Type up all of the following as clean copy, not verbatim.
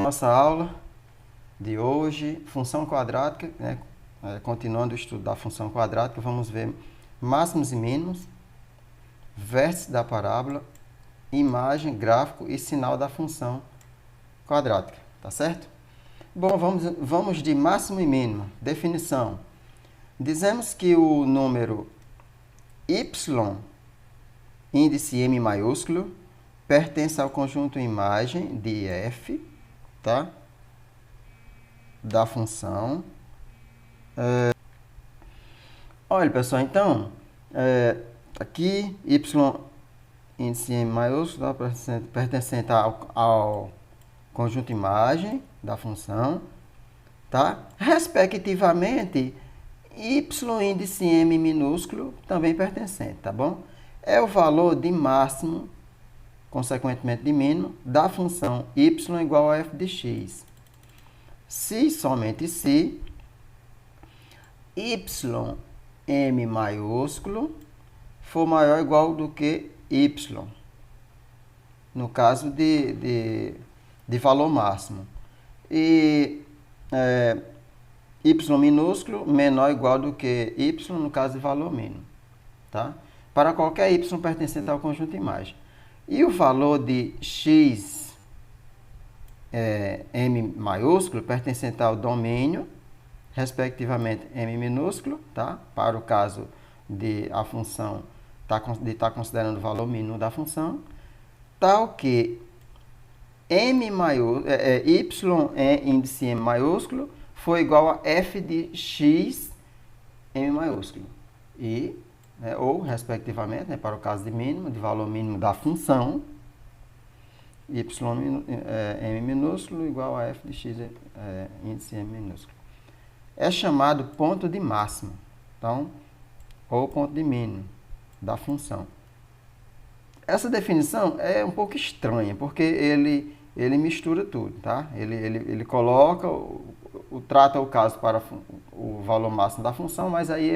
nossa aula de hoje, função quadrática, né? Continuando o estudo da função quadrática, vamos ver máximos e mínimos, vértice da parábola, imagem, gráfico e sinal da função quadrática, tá certo? Bom, vamos de máximo e mínimo. Definição. Dizemos que o número y, índice M maiúsculo, pertence ao conjunto imagem de f, tá? Da função. Olha, pessoal, então, aqui y, índice M maiúsculo, tá? Pertencente ao conjunto imagem da função, tá? Respectivamente, y, índice M minúsculo, também pertencente, tá bom? É o valor de máximo, consequentemente de mínimo, da função y igual a f de x. Se, somente se, y, M maiúsculo, for maior ou igual do que y, no caso de valor máximo. E y minúsculo menor ou igual do que y, no caso de valor mínimo. Tá? Para qualquer y pertencente ao conjunto imagem. E o valor de x, M maiúsculo, pertencente ao domínio, respectivamente M minúsculo, tá? Para o caso de a função estar considerando o valor mínimo da função, tal que M maiúsculo, y índice M maiúsculo for igual a f de x M maiúsculo. E, ou, respectivamente, para o caso de mínimo, de valor mínimo da função, y M minúsculo igual a f de x índice M minúsculo. É chamado ponto de máximo, então, ou ponto de mínimo da função. Essa definição é um pouco estranha, porque ele mistura tudo, tá? Ele coloca, trata o caso para o valor máximo da função, mas aí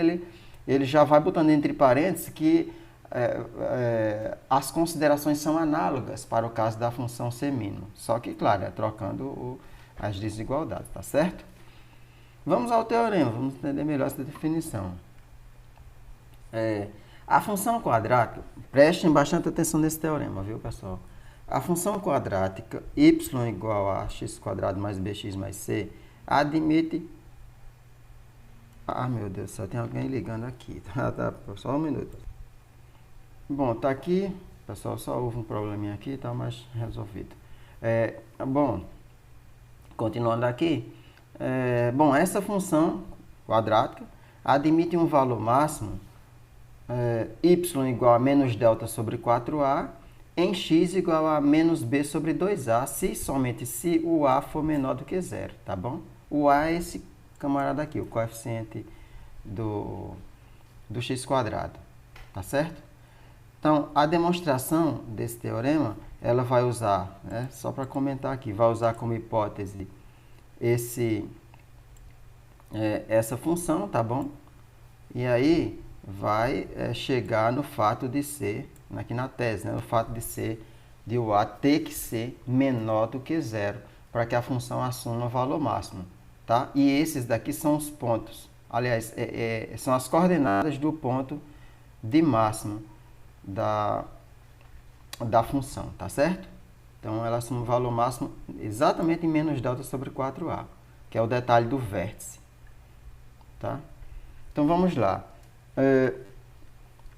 ele já vai botando entre parênteses que as considerações são análogas para o caso da função ser mínimo. Só que, claro, trocando as desigualdades, tá certo? Vamos ao teorema, vamos entender melhor essa definição. A função quadrática, prestem bastante atenção nesse teorema, viu, pessoal? A função quadrática y igual a x² mais bx mais c admite... Ah, meu Deus do céu, tem alguém ligando aqui. Tá, só um minuto. Bom, tá aqui, pessoal, só houve um probleminha aqui, tá mais resolvido. Bom, continuando aqui, essa função quadrática admite um valor máximo y igual a menos delta sobre 4a em x igual a menos b sobre 2a, se somente se o a for menor do que zero, tá bom? O a é esse camarada aqui, o coeficiente do x², tá certo? Então, a demonstração desse teorema, ela vai usar, só para comentar aqui, vai usar como hipótese essa função, tá bom? E aí vai chegar no fato de ser, aqui na tese, no fato de ser, de o a ter que ser menor do que zero, para que a função assuma o valor máximo, tá? E esses daqui são os pontos, aliás, são as coordenadas do ponto de máximo da função, tá certo? Então, ela assume o valor máximo exatamente em menos delta sobre 4a, que é o detalhe do vértice, tá? Então, vamos lá.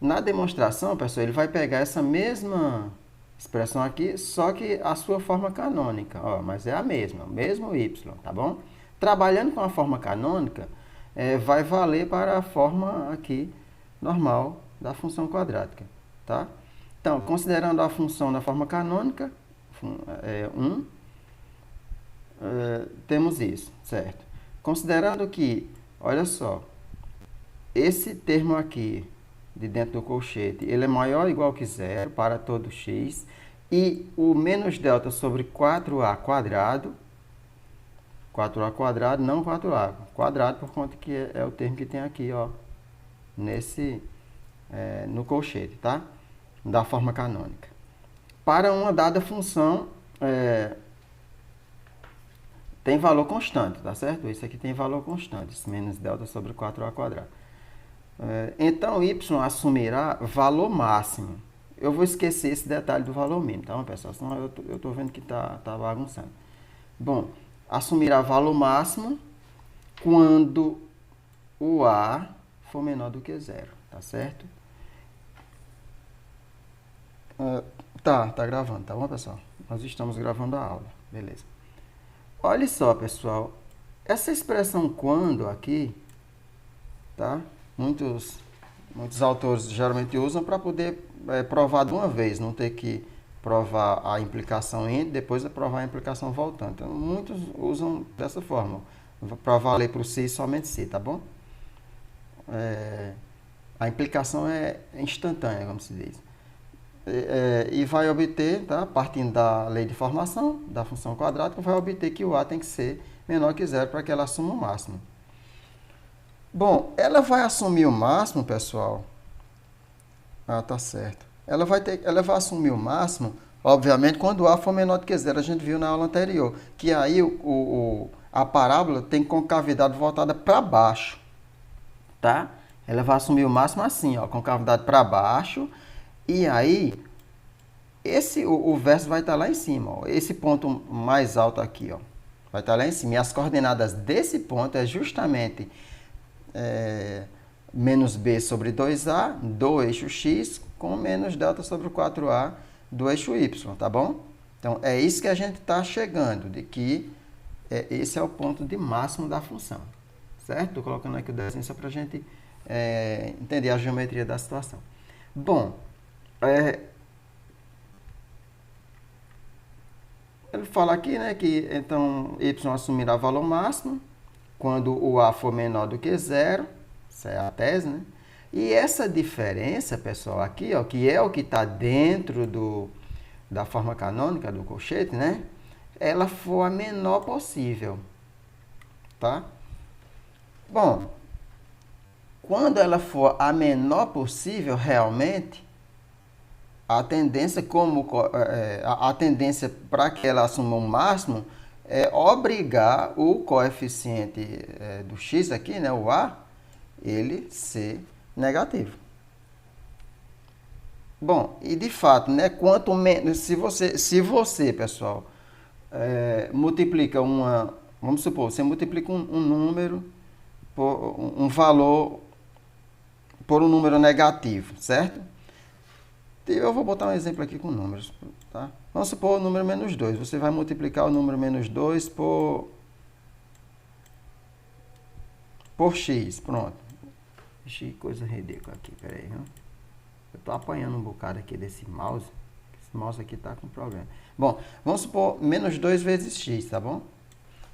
Na demonstração, pessoal, ele vai pegar essa mesma expressão aqui, só que a sua forma canônica, ó, mas é a mesma, o mesmo y, tá bom? Trabalhando com a forma canônica, vai valer para a forma aqui normal da função quadrática, tá? Então, considerando a função da forma canônica, temos isso, certo? Considerando que, olha só, esse termo aqui, de dentro do colchete, ele é maior ou igual que zero para todo x, e o menos delta sobre 4a quadrado, 4a quadrado, não 4a quadrado, por conta que é o termo que tem aqui, ó, no colchete, tá? Da forma canônica. Para uma dada função tem valor constante, tá certo? Isso aqui tem valor constante, menos delta sobre 4a quadrado. Então, y assumirá valor máximo. Eu vou esquecer esse detalhe do valor mínimo, tá, pessoal? Senão eu tô vendo que tá bagunçando. Bom, assumirá valor máximo quando o A for menor do que zero, tá certo? Tá gravando, tá bom, pessoal? Nós estamos gravando a aula, beleza. Olha só, pessoal, essa expressão quando aqui, tá? Muitos autores geralmente usam para poder provar de uma vez, não ter que provar a implicação indo, depois provar a implicação voltando. Então, muitos usam dessa forma, para valer para o se e somente se, tá bom? A implicação é instantânea, como se diz. E vai obter, tá? Partindo da lei de formação da função quadrática, vai obter que o A tem que ser menor que zero para que ela assuma o máximo. Bom, ela vai assumir o máximo, pessoal. Tá certo. Ela vai assumir o máximo, obviamente, quando o A for menor do que zero. A gente viu na aula anterior, que aí a parábola tem concavidade voltada para baixo, tá? Ela vai assumir o máximo assim, ó, concavidade para baixo. E aí, o verso vai estar lá em cima, ó. Esse ponto mais alto aqui, ó, vai estar lá em cima. E as coordenadas desse ponto é justamente menos b sobre 2a do eixo x com menos delta sobre 4a do eixo y, tá bom? Então, é isso que a gente está chegando, de que esse é o ponto de máximo da função, certo? Estou colocando aqui o desenho só para a gente entender a geometria da situação. Bom, ele fala aqui, né, que então y assumirá valor máximo quando o A for menor do que zero, essa é a tese, né? E essa diferença, pessoal, aqui, ó, que é o que está dentro da forma canônica do colchete, né? Ela for a menor possível, tá? Bom, quando ela for a menor possível, realmente, a tendência para que ela assuma o máximo é obrigar o coeficiente do x aqui, né, o A, ele ser negativo. Bom, e de fato, né, quanto menos, se você, pessoal, multiplica vamos supor, você multiplica um número por um valor por um número negativo, certo? Eu vou botar um exemplo aqui com números, tá? Vamos supor o número menos 2. Você vai multiplicar o número menos 2 por x, pronto. Ixi, coisa ridícula aqui, peraí, viu? Eu tô apanhando um bocado aqui desse mouse. Esse mouse aqui tá com problema. Bom, vamos supor menos 2 vezes x, tá bom?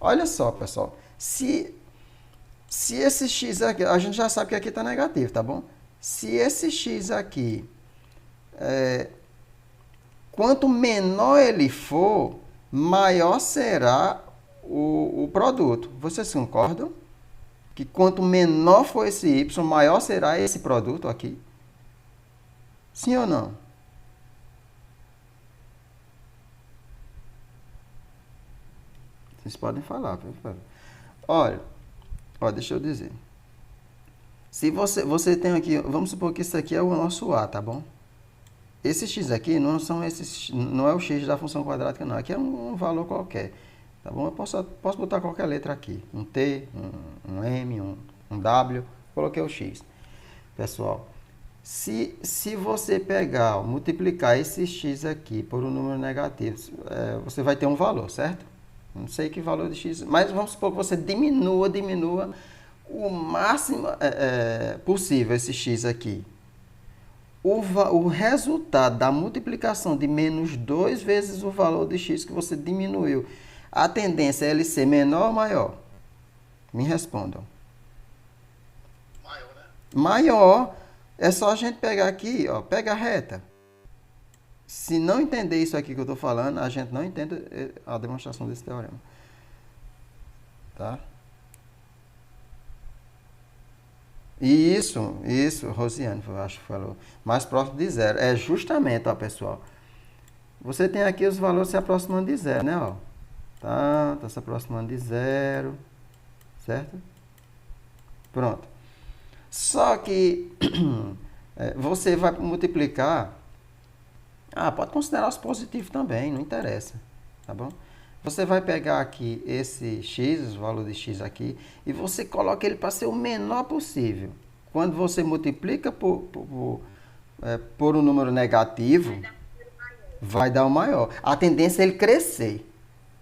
Olha só, pessoal. Se esse x aqui, a gente já sabe que aqui tá negativo, tá bom? Se esse x aqui, quanto menor ele for, maior será o produto. Vocês concordam? Que quanto menor for esse y, maior será esse produto aqui? Sim ou não? Vocês podem falar. Olha, deixa eu dizer. Se você tem aqui, vamos supor que isso aqui é o nosso A, tá bom? Esse x aqui não é o x da função quadrática, não. Aqui é um valor qualquer. Tá bom? Eu posso botar qualquer letra aqui. Um T, um M, um W. Coloquei o x. Pessoal, se você pegar, multiplicar esse x aqui por um número negativo, você vai ter um valor, certo? Não sei que valor de x, mas vamos supor que você diminua o máximo possível esse x aqui. O resultado da multiplicação de menos 2 vezes o valor de x que você diminuiu, a tendência é ele ser menor ou maior? Me respondam. Maior, né? Maior. É só a gente pegar aqui, ó, pega a reta. Se não entender isso aqui que eu estou falando, a gente não entende a demonstração desse teorema. Tá? Isso, Rosiane, eu acho que falou. Mais próximo de zero. É justamente, ó, pessoal. Você tem aqui os valores se aproximando de zero, né? Ó. Tá? Está se aproximando de zero, certo? Pronto. Só que você vai multiplicar. Pode considerar os positivos também, não interessa, tá bom? Você vai pegar aqui esse x, o valor de x aqui, e você coloca ele para ser o menor possível. Quando você multiplica por um número negativo, vai dar o maior. A tendência é ele crescer.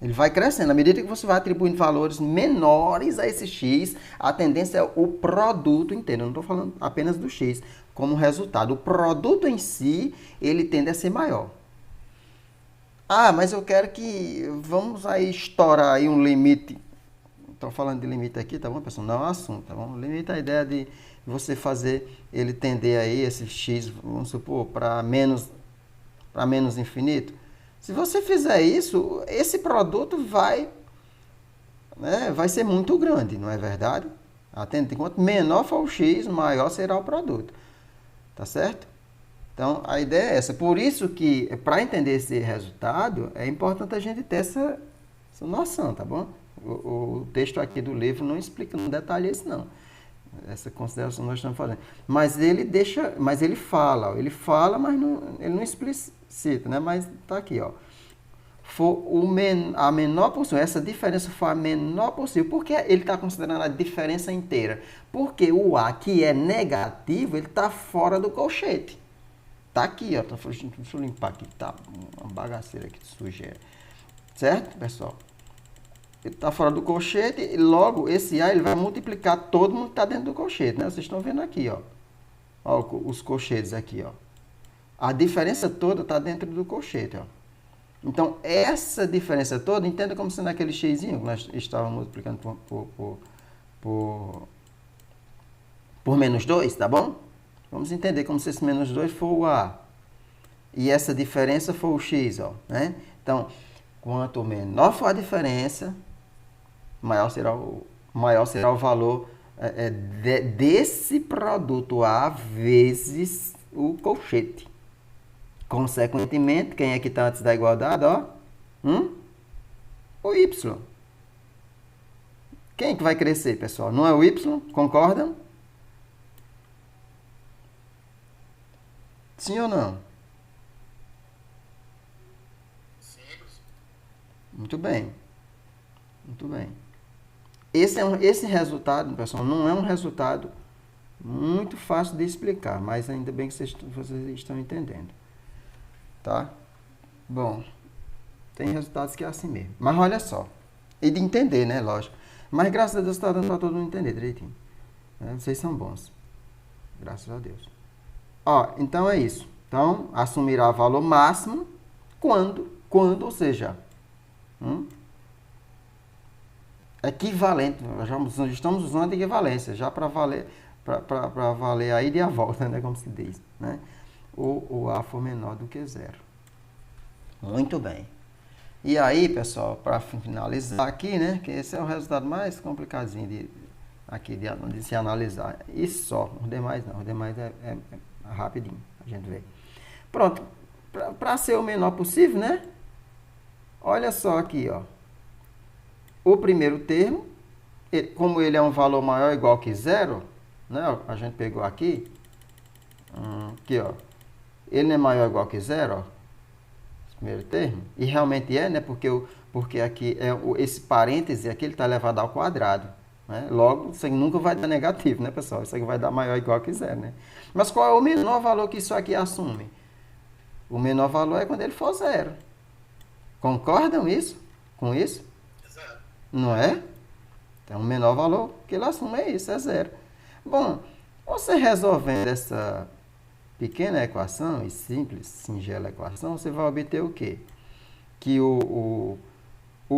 Ele vai crescendo. À medida que você vai atribuindo valores menores a esse x, a tendência é o produto inteiro. Eu não estou falando apenas do x. Como resultado, o produto em si, ele tende a ser maior. Mas eu quero que... Vamos aí estourar aí um limite. Estou falando de limite aqui, tá bom, pessoal? Não é um assunto, tá bom? Limite é a ideia de você fazer ele tender aí, esse x, vamos supor, para menos infinito. Se você fizer isso, esse produto vai ser muito grande, não é verdade? Atende, quanto menor for o x, maior será o produto. Tá certo? Então, a ideia é essa. Por isso que, para entender esse resultado, é importante a gente ter essa noção, tá bom? O texto aqui do livro não explica, não detalha isso, não. Essa consideração nós estamos fazendo. Mas ele fala, mas ele não explicita, né? Mas tá aqui, ó. A menor possível, essa diferença for a menor possível. Por que ele está considerando a diferença inteira? Porque o A, que é negativo, ele está fora do colchete. Tá aqui, ó. Deixa eu limpar aqui, tá uma bagaceira aqui de sujeira. Certo, pessoal? Ele está fora do colchete e logo esse A ele vai multiplicar todo mundo que está dentro do colchete, né? Vocês estão vendo aqui, ó. Ó, os colchetes aqui, ó. A diferença toda está dentro do colchete, ó. Então, essa diferença toda, entenda como sendo aquele xzinho que nós estávamos multiplicando por menos 2, tá bom? Vamos entender como se esse menos 2 for o A. E essa diferença for o x, ó, né? Então, quanto menor for a diferença, maior será o valor desse produto A vezes o colchete. Consequentemente, quem é que está antes da igualdade? Ó? O y. Quem que vai crescer, pessoal? Não é o y? Concordam? Sim ou não? Sim. Muito bem. Muito bem. Esse resultado, pessoal, não é um resultado muito fácil de explicar, mas ainda bem que vocês estão entendendo. Tá? Bom, tem resultados que é assim mesmo. Mas olha só. E de entender, né? Lógico. Mas graças a Deus está dando para todo mundo entender direitinho. Vocês são bons. Graças a Deus. Ó, então é isso. Então, assumirá valor máximo quando, ou seja, equivalente. Nós estamos usando equivalência já para valer a ida e a volta, né? Como se diz, né? O A for menor do que zero. Muito bem. E aí, pessoal, para finalizar aqui, né? Que esse é o resultado mais complicadinho de se analisar. E só, os demais não. Os demais é rapidinho, a gente vê. Pronto. Para ser o menor possível, né? Olha só aqui, ó. O primeiro termo, como ele é um valor maior ou igual que zero, né? A gente pegou aqui. Aqui, ó. Ele é maior ou igual que zero, ó. Esse primeiro termo. E realmente é, né? Porque aqui esse parêntese aqui ele está elevado ao quadrado. Né? Logo, isso aqui nunca vai dar negativo, né, pessoal? Isso aqui vai dar maior ou igual que zero, né? Mas qual é o menor valor que isso aqui assume? O menor valor é quando ele for zero. Concordam com isso? Exato. Não é? Então, o menor valor que ele assume é isso, é zero. Bom, você resolvendo essa pequena equação, e simples, singela equação, você vai obter o quê? Que o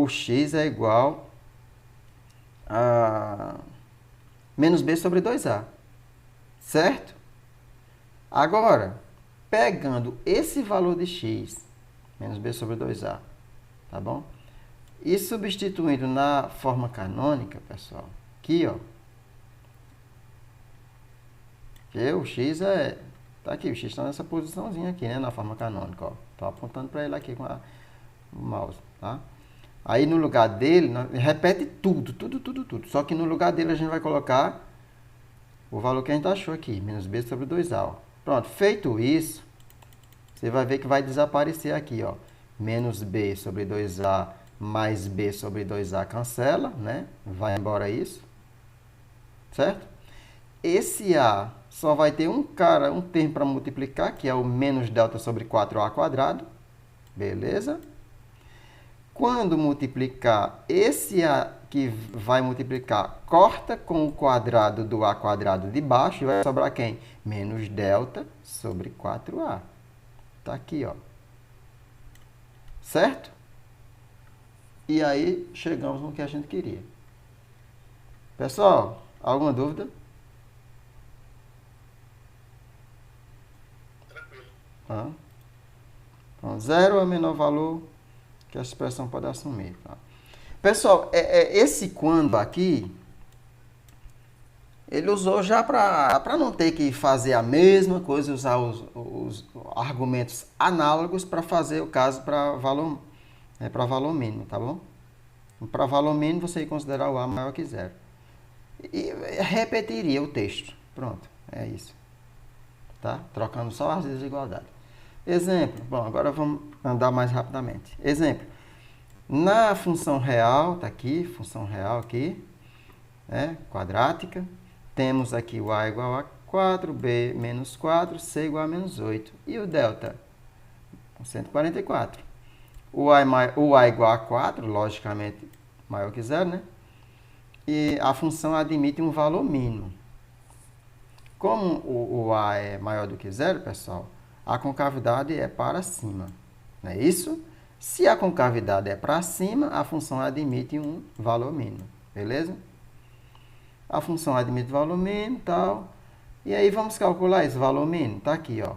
x é igual a menos b sobre 2a. Certo? Agora, pegando esse valor de x, menos b sobre 2a, tá bom? E substituindo na forma canônica, pessoal, aqui, ó, que o x tá aqui, o x está nessa posiçãozinha aqui, né, na forma canônica, ó. Tô apontando para ele aqui com o mouse, tá? Aí no lugar dele, repete tudo. Só que no lugar dele a gente vai colocar o valor que a gente achou aqui, menos b sobre 2a. Ó. Pronto, feito isso, você vai ver que vai desaparecer aqui, ó. Menos b sobre 2a mais b sobre 2a cancela, né? Vai embora isso, certo? Esse a só vai ter um termo para multiplicar, que é o menos delta sobre 4a quadrado, beleza? Quando multiplicar, esse a que vai multiplicar corta com o quadrado do a quadrado de baixo e vai sobrar quem? Menos delta sobre 4a. Está aqui, ó. Certo? E aí, chegamos no que a gente queria. Pessoal, alguma dúvida? Tranquilo. Então, 0 é o menor valor que a expressão pode assumir. Tá? Pessoal, esse quando aqui, ele usou já para não ter que fazer a mesma coisa, usar os argumentos análogos para fazer o caso para valor mínimo, tá bom? Para valor mínimo, você ia considerar o a maior que 0. E repetiria o texto. Pronto, é isso. Tá? Trocando só as desigualdades. Exemplo. Bom, agora vamos andar mais rapidamente. Exemplo. Na função real, tá aqui, função real aqui, né, quadrática, temos aqui o a igual a 4, b menos 4, c igual a menos 8. E o delta? 144. O a igual a 4, logicamente maior que 0, né? E a função admite um valor mínimo. Como o a é maior do que 0, pessoal, a concavidade é para cima. Não é isso? Se a concavidade é para cima, a função admite um valor mínimo. Beleza? A função admite valor mínimo e tal. E aí vamos calcular esse valor mínimo. Está aqui, ó.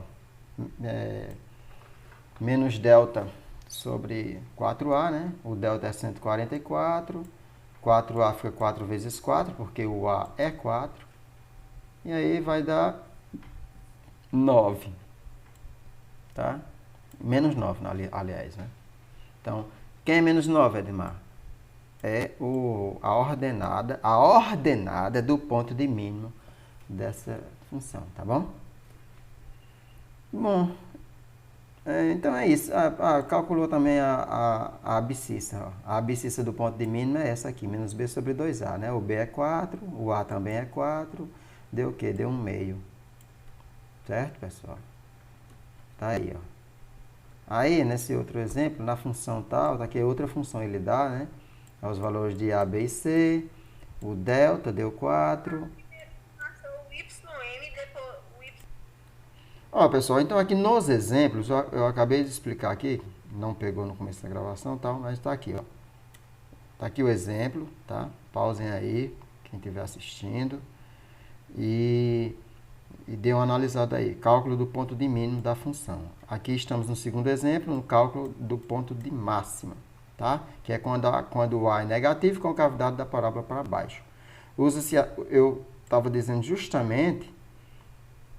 Menos delta sobre 4a, né? O delta é 144. 4a fica 4 vezes 4, porque o a é 4. E aí vai dar 9. Tá? Menos 9, aliás, né? Então, quem é menos 9, Edmar? É a ordenada do ponto de mínimo dessa função, tá bom? Bom, então é isso. Calculou também a abscissa. Ó. A abscissa do ponto de mínimo é essa aqui, menos b sobre 2a, né? O b é 4, o a também é 4. Deu o quê? Deu 1 meio. Certo, pessoal? Tá aí, ó. Aí, nesse outro exemplo, na função tal, tá aqui outra função ele dá, né? Os valores de a, b e c. O delta deu 4. Ó, pessoal, então aqui nos exemplos, eu acabei de explicar aqui, não pegou no começo da gravação e tal, mas tá aqui, ó. Tá aqui o exemplo, tá? Pausem aí, quem estiver assistindo. E dê uma analisada aí. Cálculo do ponto de mínimo da função. Aqui estamos no segundo exemplo, no cálculo do ponto de máxima, tá? Que é quando o a é negativo com a concavidade da parábola para baixo. Eu estava dizendo justamente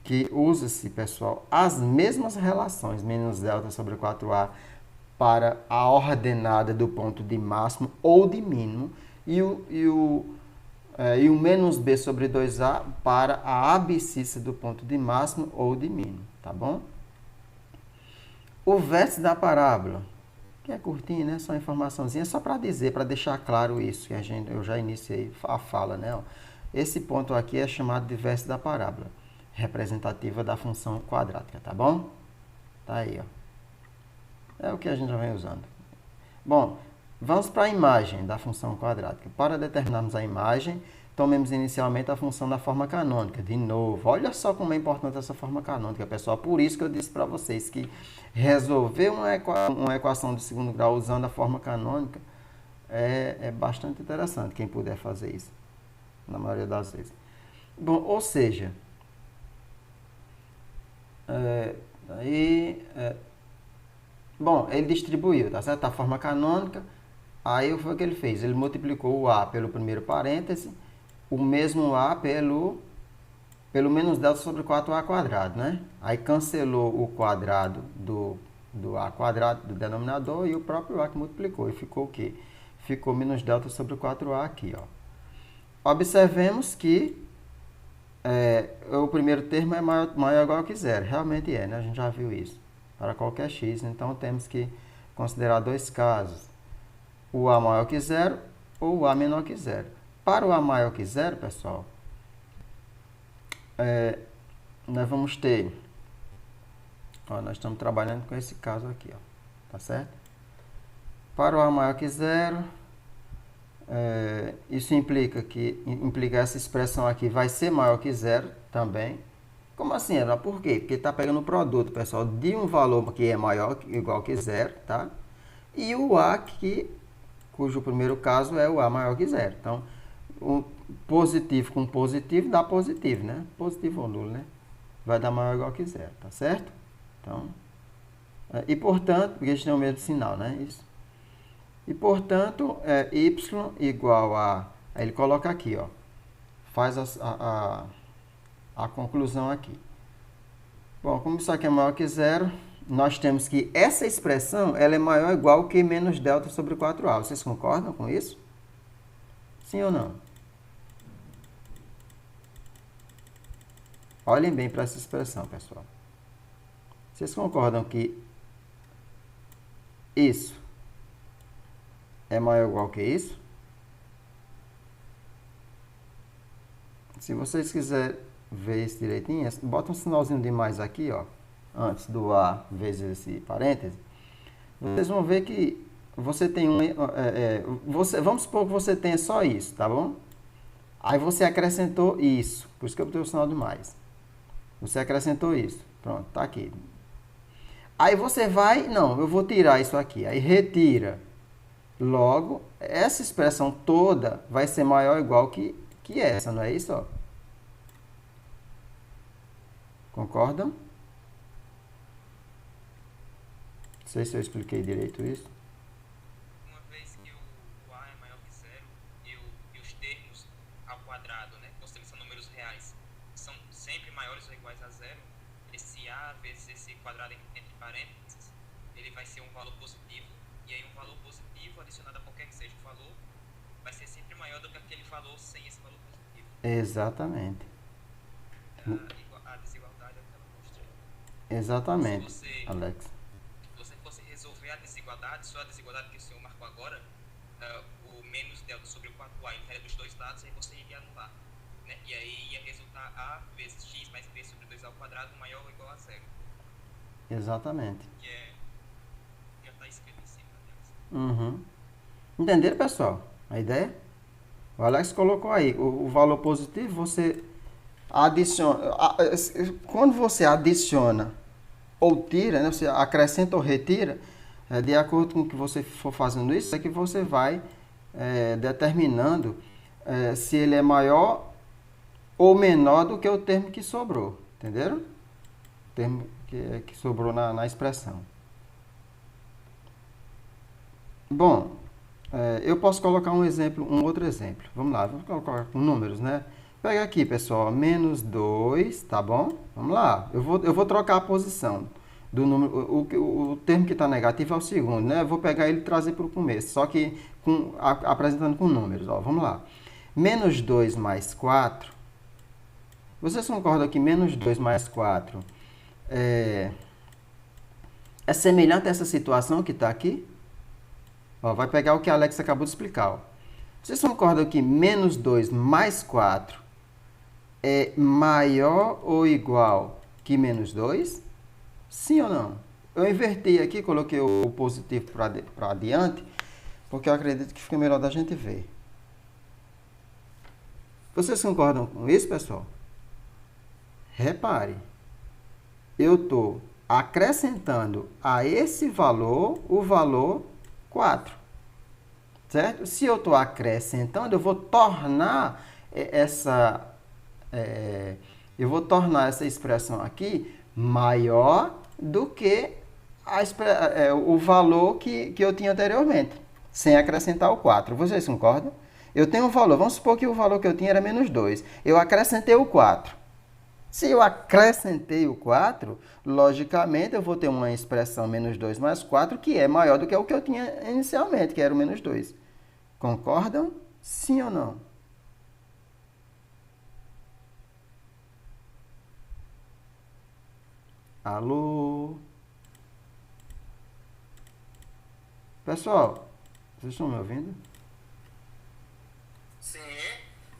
que usa-se, pessoal, as mesmas relações, menos delta sobre 4a, para a ordenada do ponto de máximo ou de mínimo, e o menos b sobre 2a para a abscissa do ponto de máximo ou de mínimo, tá bom? O vértice da parábola, que é curtinho, né? Só uma informaçãozinha, só para dizer, para deixar claro isso, que eu já iniciei a fala, né? Esse ponto aqui é chamado de vértice da parábola, representativa da função quadrática, tá bom? Tá aí, ó. É o que a gente já vem usando. Bom, vamos para a imagem da função quadrática. Para determinarmos a imagem, tomemos inicialmente a função da forma canônica. De novo, olha só como é importante essa forma canônica, pessoal. Por isso que eu disse para vocês que resolver uma equação de segundo grau usando a forma canônica é bastante interessante, quem puder fazer isso, na maioria das vezes. Bom, ou seja, bom, ele distribuiu, tá certo? A forma canônica, aí foi o que ele fez? Ele multiplicou o a pelo primeiro parêntese, o mesmo a pelo menos delta sobre 4a quadrado, né? Aí cancelou o quadrado do a quadrado do denominador e o próprio a que multiplicou. E ficou o quê? ficou menos delta sobre 4A aqui, ó. Observemos que o primeiro termo é maior ou igual que zero. Realmente é, né? A gente já viu isso. Para qualquer x, então temos que considerar dois casos. O A maior que zero ou o A menor que zero. Para o A maior que zero, pessoal, nós vamos ter... Ó, nós estamos trabalhando com esse caso aqui, ó. Tá certo? Para o A maior que zero... isso implica essa expressão aqui vai ser maior que zero também. Como assim, Ela? Por quê? Porque está pegando o produto, pessoal, de um valor que é maior igual que zero, tá? E o A cujo primeiro caso é o A maior que zero. Então, o positivo com positivo dá positivo, né? Positivo ou nulo, né? Vai dar maior ou igual que zero, tá certo? Então, e portanto, porque a gente tem o mesmo sinal, né? Isso. E, portanto, y igual a... Aí ele coloca aqui, ó. Faz a conclusão aqui. Bom, como isso aqui é maior que zero, nós temos que essa expressão ela é maior ou igual que menos delta sobre 4A. Vocês concordam com isso? Sim ou não? Olhem bem para essa expressão, pessoal. Vocês concordam que isso é maior ou igual que isso? Se vocês quiserem ver isso direitinho, bota um sinalzinho de mais aqui, ó, antes do A vezes esse parêntese. Vocês vão ver que você tem vamos supor que você tenha só isso, tá bom? Aí você acrescentou isso, por isso que eu botei o sinal de mais. Você acrescentou isso, pronto, tá aqui. Aí você vai, não, eu vou tirar isso aqui, aí retira. Logo, essa expressão toda vai ser maior ou igual que essa, não é isso? Ó? Concordam? Não sei se eu expliquei direito isso. Uma vez que o A é maior que zero e os termos ao quadrado, né, considerando são números reais, são sempre maiores ou iguais a zero, esse A vezes esse quadrado entre parênteses, ele vai ser um valor positivo, e aí um valor positivo adicionado a qualquer que seja o valor, vai ser sempre maior do que aquele valor sem esse valor positivo. Exatamente. A desigualdade é o que ela mostra. Exatamente, Se Alex. você fosse resolver a desigualdade, só a desigualdade que o senhor marcou agora, o menos delta sobre o 4A inteira dos dois lados, aí você iria anular. Né? E aí ia resultar A vezes x mais b sobre 2A ao quadrado maior ou igual a zero. Exatamente. Que já está escrito em cima delas. Uhum. Entenderam, pessoal? A ideia? O Alex colocou aí. O valor positivo, você adiciona. Quando você adiciona ou tira, né, você acrescenta ou retira, de acordo com o que você for fazendo isso, é que você vai determinando se ele é maior ou menor do que o termo que sobrou. Entenderam? O termo que sobrou na expressão. Bom, eu posso colocar um outro exemplo. Vamos lá, vamos colocar com números, né? Pega aqui, pessoal, menos 2, tá bom? Vamos lá, eu vou trocar a posição do número, o termo que está negativo é o segundo, né? Eu vou pegar ele e trazer para o começo, só que apresentando com números, ó. Vamos lá. Menos 2 mais 4, vocês concordam que menos 2 mais 4 é semelhante a essa situação que está aqui? Ó, vai pegar o que a Alex acabou de explicar. Ó. Vocês concordam que menos 2 mais 4 é maior ou igual que menos 2? Sim ou não? Eu inverti aqui, coloquei o positivo para adiante, porque eu acredito que fica melhor da gente ver. Vocês concordam com isso, pessoal? Repare, eu estou acrescentando a esse valor o valor 4. Certo? Se eu estou acrescentando, eu vou tornar essa expressão aqui maior do que o valor que eu tinha anteriormente, sem acrescentar o 4. Vocês concordam? Eu tenho um valor, vamos supor que o valor que eu tinha era menos 2. Eu acrescentei o 4. Se eu acrescentei o 4, logicamente eu vou ter uma expressão menos 2 mais 4 que é maior do que o que eu tinha inicialmente, que era o menos 2. Concordam? Sim ou não? Alô? Pessoal, vocês estão me ouvindo? Sim.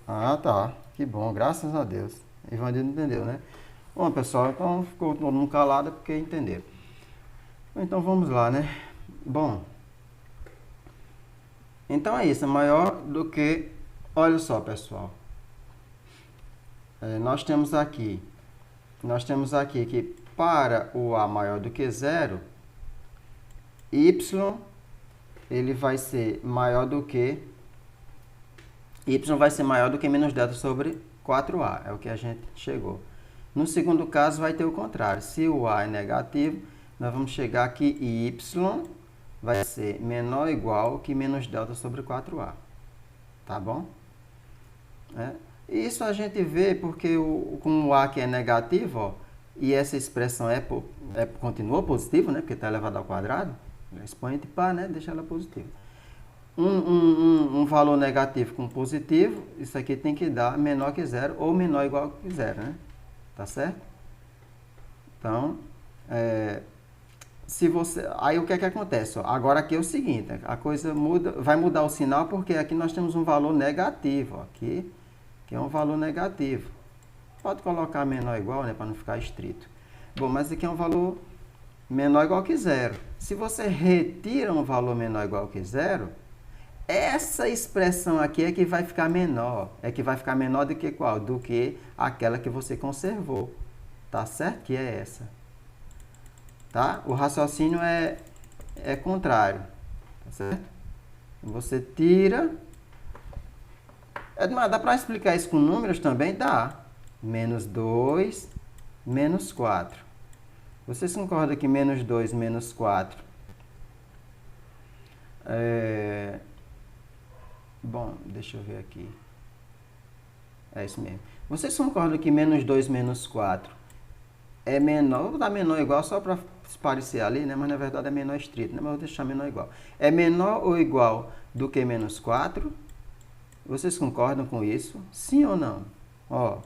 Ah, tá. Que bom, graças a Deus. Ivanildo entendeu, né? Bom, pessoal, então ficou todo mundo calado porque entenderam. Então vamos lá, né? Bom, então é isso, é maior do que... Olha só, pessoal. Nós temos aqui que para o A maior do que zero, Y ele vai ser maior do que... Y vai ser maior do que menos delta sobre 4A. É o que a gente chegou. No segundo caso, vai ter o contrário. Se o A é negativo, nós vamos chegar que Y vai ser menor ou igual que menos delta sobre 4A. Tá bom? Isso a gente vê porque com o A que é negativo, ó, e essa expressão continua positiva, né? Porque está elevado ao quadrado. Expoente par, né? Deixa ela positiva. Um valor negativo com positivo, isso aqui tem que dar menor que zero ou menor ou igual que zero, né? Tá certo? Então, se você... Aí o que é que acontece? Ó, agora aqui é o seguinte, a coisa muda, vai mudar o sinal porque aqui nós temos um valor negativo, ó, aqui, que é um valor negativo. Pode colocar menor ou igual, né, para não ficar estrito. Bom, mas aqui é um valor menor ou igual que zero. Se você retira um valor menor ou igual que zero, essa expressão aqui é que vai ficar menor. É que vai ficar menor do que qual? Do que aquela que você conservou. Tá certo? Que é essa. Tá? O raciocínio é contrário. Tá certo? Você tira... Dá para explicar isso com números também? Dá. Menos 2, menos 4. Vocês concordam que menos 2, menos 4... Bom, deixa eu ver aqui. É isso mesmo. Vocês concordam que menos 2 menos 4 é menor? Vou dar menor ou igual só para se parecer ali, né? Mas na verdade é menor estrito, né? Mas vou deixar menor ou igual. É menor ou igual do que menos 4? Vocês concordam com isso? Sim ou não? Ó.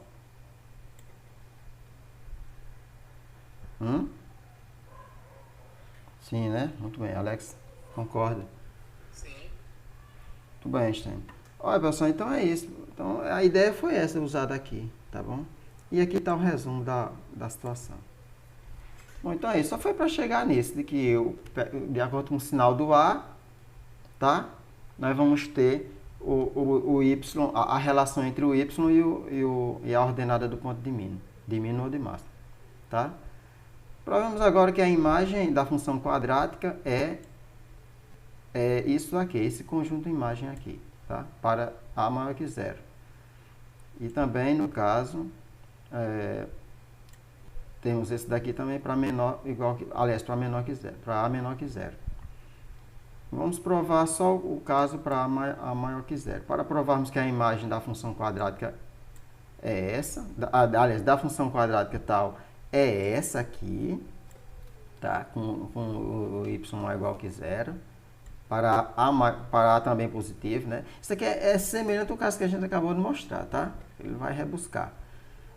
Sim, né? Muito bem. Alex, concorda? Sim. Muito bem, Einstein. Olha, pessoal, então é isso. Então, a ideia foi essa usada aqui, tá bom? E aqui está o resumo da situação. Bom, então é isso. Só foi para chegar nisso, de que de acordo com o sinal do A, tá? Nós vamos ter o Y, a relação entre o Y e a ordenada do ponto de mínimo ou de máximo, tá? Provamos agora que a imagem da função quadrática é isso aqui, esse conjunto de imagem aqui, tá? Para A maior que zero. E também, no caso, temos esse daqui também para menor igual que, aliás, para menor que zero, para A menor que zero. Vamos provar só o caso para A maior que zero. Para provarmos que a imagem da função quadrática é essa, aliás, da função quadrática tal é essa aqui, tá? Com o y maior igual que zero. Para A também positivo, né? Isso aqui é semelhante ao caso que a gente acabou de mostrar, tá? Ele vai rebuscar.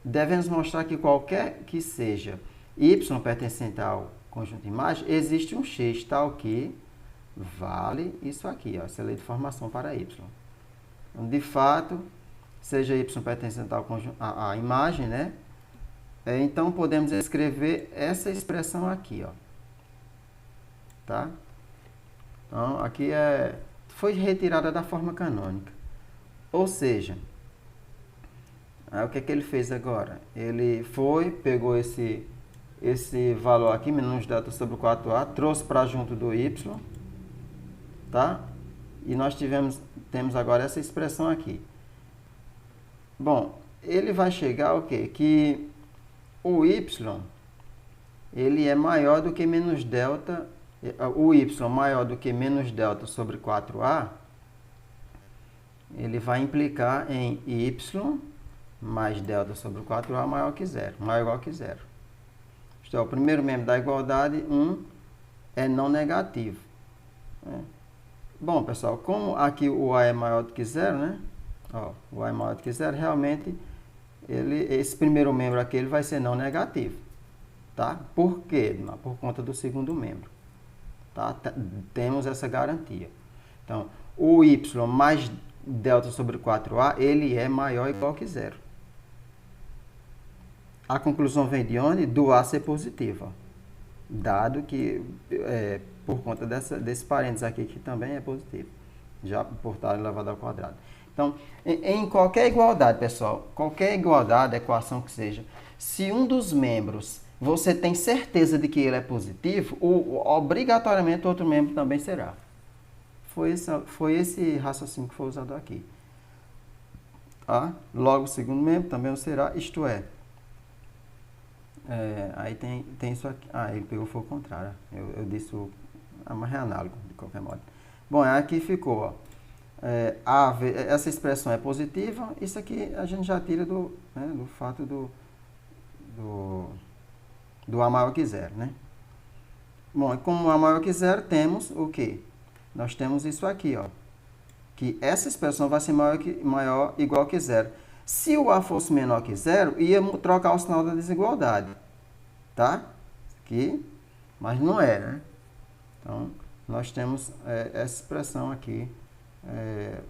Devemos mostrar que qualquer que seja y pertencente ao conjunto de imagem, existe um x tal que vale isso aqui, ó, essa lei de formação para y. Então, de fato, seja y pertencente ao conjunto, à imagem, né? Então, podemos escrever essa expressão aqui, ó. Tá? Então, aqui foi retirada da forma canônica. Ou seja, o que é que ele fez agora? Ele pegou esse valor aqui, menos delta sobre 4A, trouxe para junto do y, tá? E nós temos agora essa expressão aqui. Bom, ele vai chegar ao quê? Que o y, ele é maior do que menos delta, o y maior do que menos delta sobre 4A, ele vai implicar em y mais delta sobre 4A maior que zero, maior ou igual que zero. Isto é, o primeiro membro da igualdade, 1, é não negativo. Né? Bom, pessoal, como aqui o A é maior do que zero, né? Ó, o A é maior do que zero, realmente esse primeiro membro aqui ele vai ser não negativo. Tá? Por quê? Por conta do segundo membro. Tá? Temos essa garantia. Então, o y mais delta sobre 4a, ele é maior ou igual que zero. A conclusão vem de onde? Do A ser positivo. Ó. Dado que, por conta desse parênteses aqui, que também é positivo. Já por estar elevado ao quadrado. Então, em qualquer igualdade, pessoal, qualquer igualdade, equação que seja, se um dos membros você tem certeza de que ele é positivo, obrigatoriamente o outro membro também será. Foi esse raciocínio que foi usado aqui. Tá? Logo, o segundo membro também o será, isto é. Aí tem isso aqui. Ah, ele pegou foi o contrário. Eu disse mas é análogo, de qualquer modo. Bom, aqui ficou, ó. Essa expressão é positiva, isso aqui a gente já tira do fato do A maior que zero, né? Bom, como A maior que zero, temos o quê? Nós temos isso aqui, ó. Que essa expressão vai ser maior igual que zero. Se o A fosse menor que zero, ia trocar o sinal da desigualdade. Tá? Aqui, mas não é, né? Então, nós temos essa expressão aqui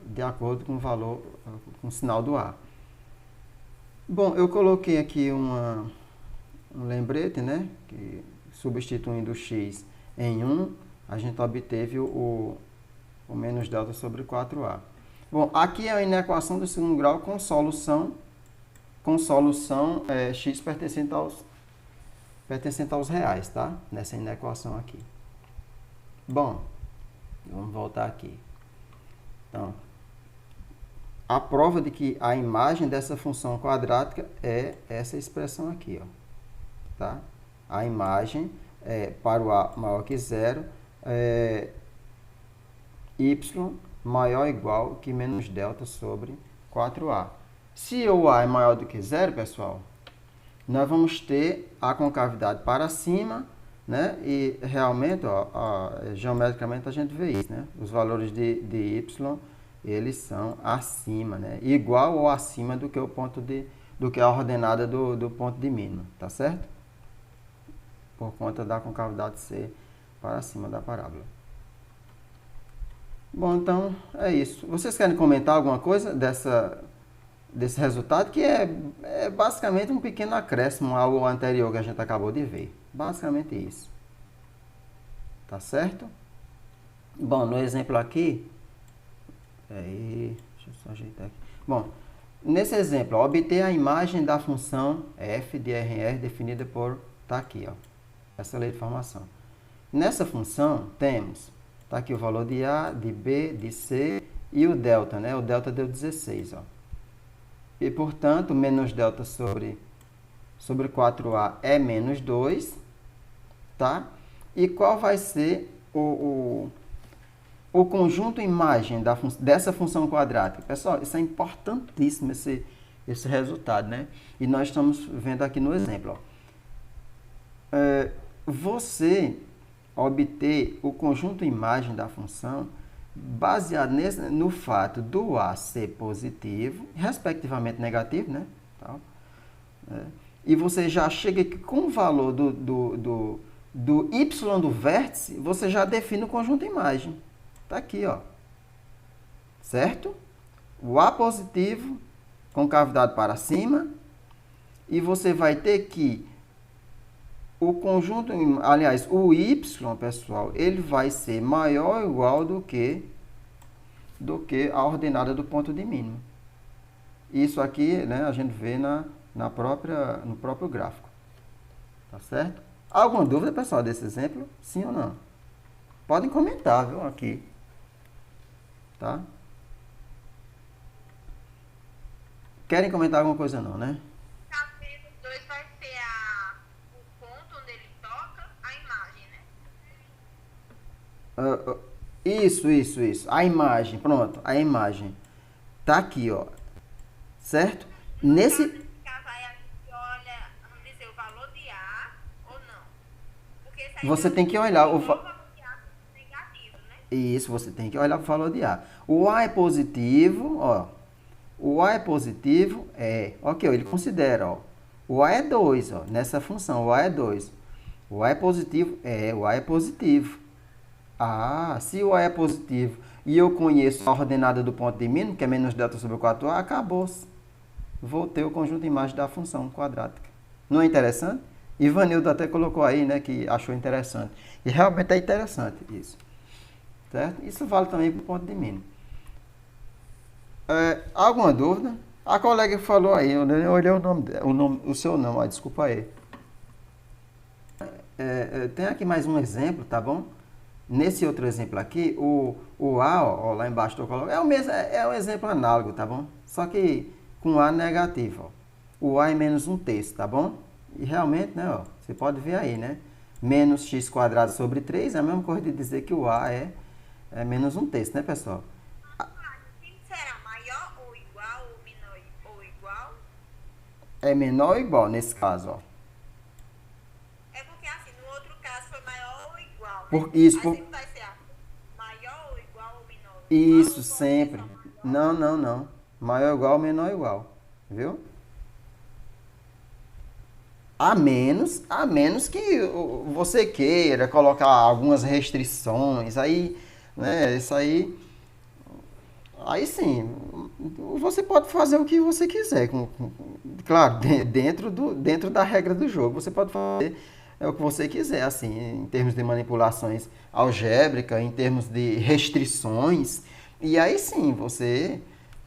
de acordo com o valor, com o sinal do A. Bom, eu coloquei aqui um lembrete, né? Que substituindo o x em 1, a gente obteve o menos delta sobre 4a. Bom, aqui é a inequação do segundo grau com solução x pertencente aos reais, tá? Nessa inequação aqui. Bom, vamos voltar aqui. Então, a prova de que a imagem dessa função quadrática é essa expressão aqui, ó. Tá? A imagem para o A maior que zero y maior ou igual que menos delta sobre 4a. Se o A é maior do que zero, pessoal, nós vamos ter a concavidade para cima, né? E realmente, geometricamente a gente vê isso, né? Os valores de y, eles são acima, né? Igual ou acima do que o ponto do que a ordenada do ponto de mínimo, tá certo? Por conta da concavidade ser para cima da parábola. Bom, então é isso. Vocês querem comentar alguma coisa desse resultado, que é basicamente um pequeno acréscimo ao anterior que a gente acabou de ver. Basicamente isso. Tá certo? Bom, no exemplo aqui... deixa eu só ajeitar aqui. Bom, nesse exemplo, obter a imagem da função f de RR definida por... Tá aqui, ó. Essa lei de formação. Nessa função, temos... Tá aqui o valor de A, de B, de C e o delta, né? O delta deu 16, ó. E, portanto, menos delta sobre 4A é menos 2, tá? E qual vai ser o conjunto imagem dessa função quadrática? Pessoal, isso é importantíssimo, esse resultado, né? E nós estamos vendo aqui no exemplo, ó. Você obter o conjunto imagem da função baseado no fato do A ser positivo, respectivamente negativo, né? E você já chega aqui com o valor do y do vértice, você já define o conjunto imagem. Está aqui, ó. Certo? O A positivo, concavidade para cima, e você vai ter que o conjunto, aliás, o y, pessoal, ele vai ser maior ou igual do que a ordenada do ponto de mínimo. Isso aqui, né, a gente vê no próprio gráfico. Tá certo? Alguma dúvida, pessoal, desse exemplo? Sim ou não? Podem comentar, viu, aqui. Tá? Querem comentar alguma coisa não, né? Isso. A imagem, pronto, a imagem. Tá aqui, ó. Certo? Nesse caso aí a gente olha, vamos dizer, o valor de A ou não. Porque você tem que olhar o negativo, né? Isso, você tem que olhar para o valor de A. O A é positivo, ó. O A é positivo, ok, ele considera, ó. O A é 2, ó, nessa função, o A é 2. O A é positivo? O A é positivo. Ah, se o A é positivo e eu conheço a ordenada do ponto de mínimo, que é menos delta sobre 4A, acabou-se. Vou ter o conjunto de imagem da função quadrática. Não é interessante? Ivanildo até colocou aí, né, que achou interessante. E realmente é interessante isso. Certo? Isso vale também para o ponto de mínimo. Alguma dúvida? A colega falou aí, eu nem olhei o seu nome, desculpa aí. Tem aqui mais um exemplo, tá bom? Nesse outro exemplo aqui, o A, ó, lá embaixo eu coloco, é um exemplo análogo, tá bom? Só que com A negativo, ó. O A é menos 1/3, tá bom? E realmente, né, ó, você pode ver aí, né? Menos x quadrado sobre 3 é a mesma coisa de dizer que o A é menos 1/3, né, pessoal? Será maior ou igual ou menor ou igual? É menor ou igual nesse caso, ó. É porque assim, no outro caso foi maior ou igual, né? Isso, Aí sempre vai ser maior ou igual ou menor ou igual, isso ou sempre. Não. Maior ou igual, menor ou igual. Viu? A menos que você queira colocar algumas restrições, aí, né, isso aí sim, você pode fazer o que você quiser, claro, dentro da regra do jogo, você pode fazer o que você quiser, assim, em termos de manipulações algébricas, em termos de restrições, e aí sim, você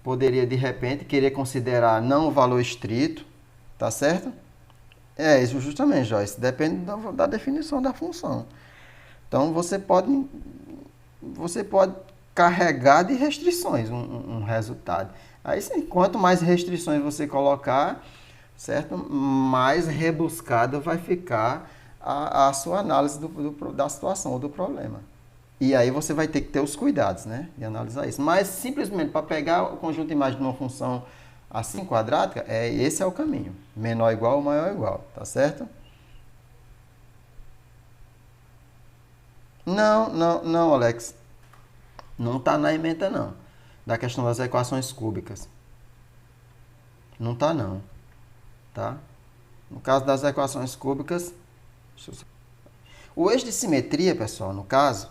poderia de repente querer considerar não o valor estrito, tá certo? Isso justamente, Joyce. Depende da definição da função. Então, você pode carregar de restrições um resultado. Aí, sim, quanto mais restrições você colocar, certo? Mais rebuscada vai ficar a sua análise da situação ou do problema. E aí você vai ter que ter os cuidados, né, de analisar isso. Mas simplesmente para pegar o conjunto de imagem de uma função assim quadrática, esse é o caminho. Menor igual ou maior igual, tá certo? Não, Alex. Não está na ementa, não. Da questão das equações cúbicas. Não está, não. Tá? No caso das equações cúbicas, o eixo de simetria, pessoal, no caso,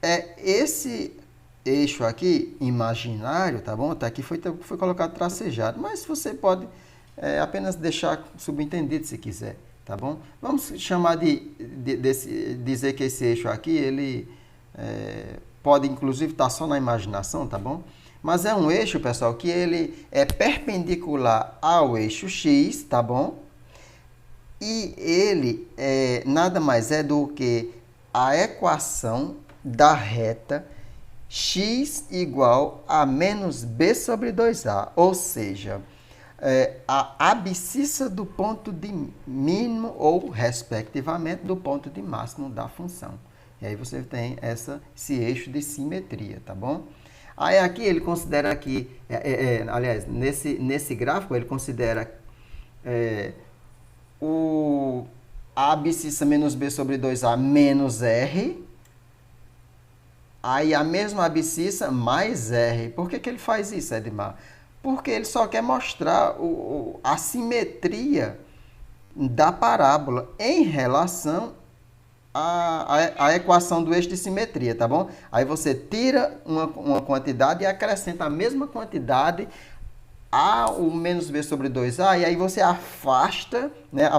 é esse eixo aqui, imaginário, tá bom? Até aqui foi colocado tracejado, mas você pode apenas deixar subentendido se quiser, tá bom? Vamos chamar dizer que esse eixo aqui, ele pode inclusive estar só na imaginação, tá bom? Mas é um eixo, pessoal, que ele é perpendicular ao eixo x, tá bom? E ele nada mais é do que a equação da reta x igual a menos b sobre 2a, ou seja, a abscissa do ponto de mínimo ou, respectivamente, do ponto de máximo da função. E aí você tem esse eixo de simetria, tá bom? Aí aqui ele considera aqui, aliás, nesse gráfico ele considera a abscissa menos b sobre 2a menos r, aí a mesma abscissa mais r. Por que ele faz isso, Edmar? Porque ele só quer mostrar a simetria da parábola em relação à equação do eixo de simetria, tá bom? Aí você tira uma quantidade e acrescenta a mesma quantidade o menos b sobre 2a, e aí você afasta, né,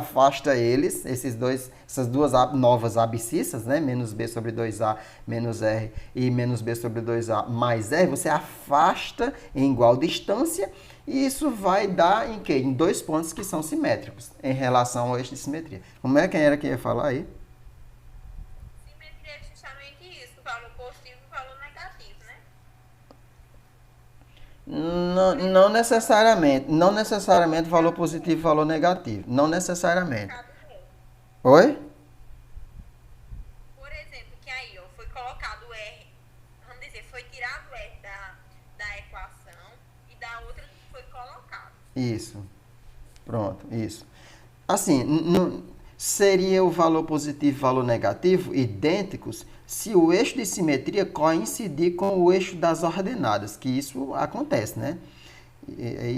essas duas novas abscissas, né, menos b sobre 2a menos r e menos b sobre 2a mais r, você afasta em igual distância, e isso vai dar em quê? Em dois pontos que são simétricos em relação ao eixo de simetria. Como é, quem era que ia falar aí? Simetria é justamente isso, valor positivo e valor negativo, né? Não necessariamente. Não necessariamente valor positivo e valor negativo. Não necessariamente. Oi? Por exemplo, que aí ó, foi colocado o R, vamos dizer, foi tirado o R da equação e da outra foi colocado. Isso. Pronto, isso. Assim, seria o valor positivo e o valor negativo idênticos se o eixo de simetria coincidir com o eixo das ordenadas, que isso acontece, né?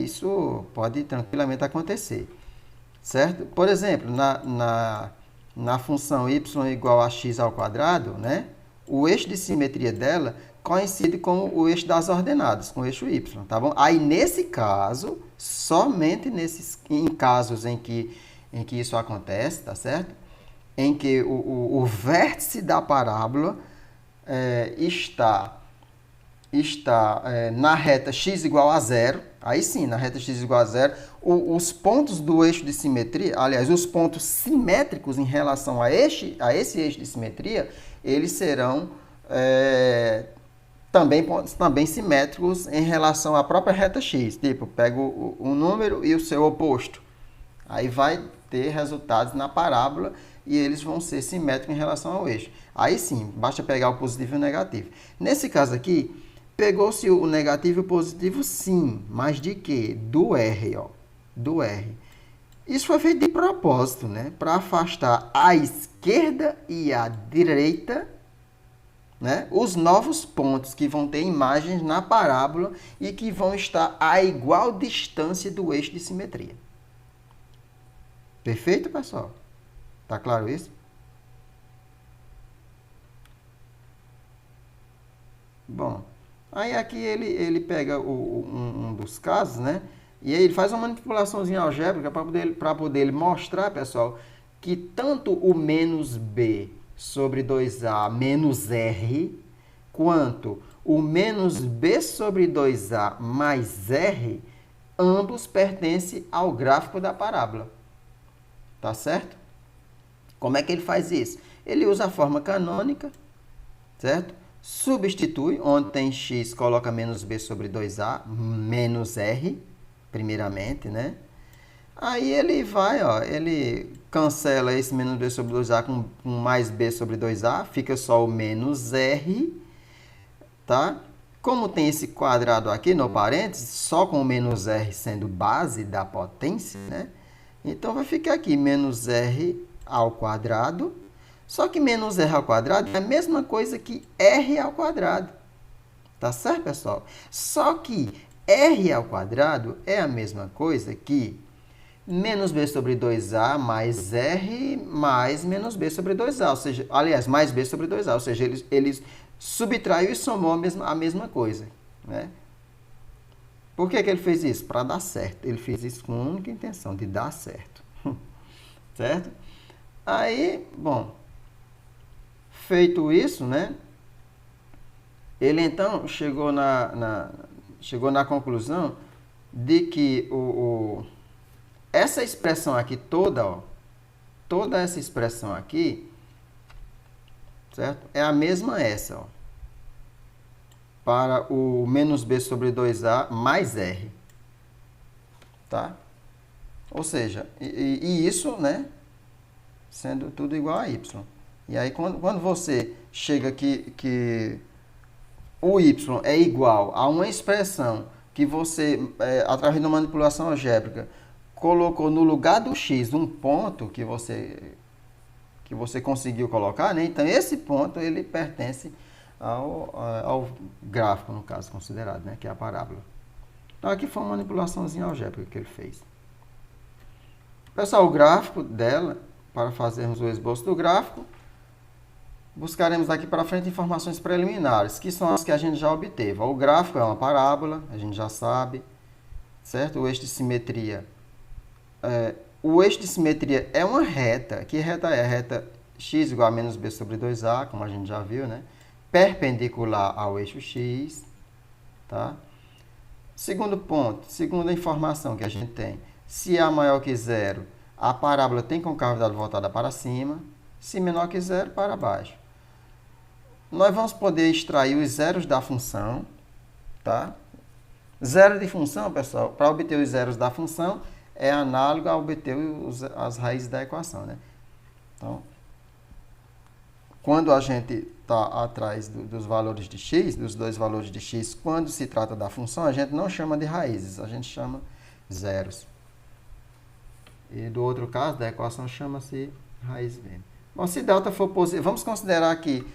Isso pode tranquilamente acontecer, certo? Por exemplo, na função y igual a x ao quadrado, né? O eixo de simetria dela coincide com o eixo das ordenadas, com o eixo y, tá bom? Aí, nesse caso, somente em casos em que isso acontece, tá certo? Em que o vértice da parábola está na reta x igual a zero, aí sim, na reta x igual a zero, os pontos do eixo de simetria, aliás, os pontos simétricos em relação a esse eixo de simetria, eles serão também simétricos em relação à própria reta x. Tipo, pego um número e o seu oposto. Aí vai ter resultados na parábola e eles vão ser simétricos em relação ao eixo. Aí sim, basta pegar o positivo e o negativo. Nesse caso aqui, pegou-se o negativo e o positivo, sim. Mas de quê? Do R, ó. Do R. Isso foi feito de propósito, né? Para afastar a esquerda e a direita, né? Os novos pontos que vão ter imagens na parábola e que vão estar a igual distância do eixo de simetria. Perfeito, pessoal? Tá claro isso? Bom, aí aqui ele pega um dos casos, né? E aí ele faz uma manipulaçãozinha algébrica para poder mostrar, pessoal, que tanto o menos b sobre 2a menos r, quanto o menos b sobre 2a mais r, ambos pertencem ao gráfico da parábola. Tá certo? Como é que ele faz isso? Ele usa a forma canônica, certo? Substitui, onde tem x, coloca menos b sobre 2a, menos r, primeiramente, né? Aí ele vai, ó, ele cancela esse menos b sobre 2a com mais b sobre 2a, fica só o menos r, tá? Como tem esse quadrado aqui no parênteses, só com o menos r sendo base da potência, né? Então, vai ficar aqui menos r ao quadrado. Só que menos r ao quadrado é a mesma coisa que r ao quadrado. Tá certo, pessoal? Só que r ao quadrado é a mesma coisa que menos b sobre 2a mais r mais menos b sobre 2a. Ou seja, aliás, mais b sobre 2a. Ou seja, eles subtraiu e somou a mesma coisa, né? Por que ele fez isso? Para dar certo. Ele fez isso com a única intenção de dar certo. Certo? Aí, bom, feito isso, né? Ele então chegou na conclusão de que essa expressão aqui toda, ó, toda essa expressão aqui, certo? É a mesma essa, ó, para o menos b sobre 2a mais r, tá? Ou seja, e isso, né, sendo tudo igual a y. E aí, quando você chega que o y é igual a uma expressão que você, através de uma manipulação algébrica, colocou no lugar do x um ponto que você conseguiu colocar, né? Então, esse ponto, ele pertence ao gráfico, no caso, considerado, né? Que é a parábola. Então, aqui foi uma manipulaçãozinha algébrica que ele fez. Pessoal, o gráfico dela, para fazermos o esboço do gráfico, buscaremos daqui para frente informações preliminares, que são as que a gente já obteve. O gráfico é uma parábola, a gente já sabe, certo? O eixo de simetria. O eixo de simetria é uma reta. Que reta é? A reta x igual a menos b sobre 2a, como a gente já viu, né? Perpendicular ao eixo x, tá? Segundo ponto, segunda informação que a gente tem. Se A maior que zero, a parábola tem concavidade voltada para cima. Se menor que zero, para baixo. Nós vamos poder extrair os zeros da função, tá? Zero de função, pessoal, para obter os zeros da função, é análogo a obter as raízes da equação, né? Então, quando a gente está atrás dos valores de x, dos dois valores de x, quando se trata da função, a gente não chama de raízes, a gente chama zeros. E do outro caso, da equação, chama-se Raiz menos. Bom, se delta for positivo, vamos considerar aqui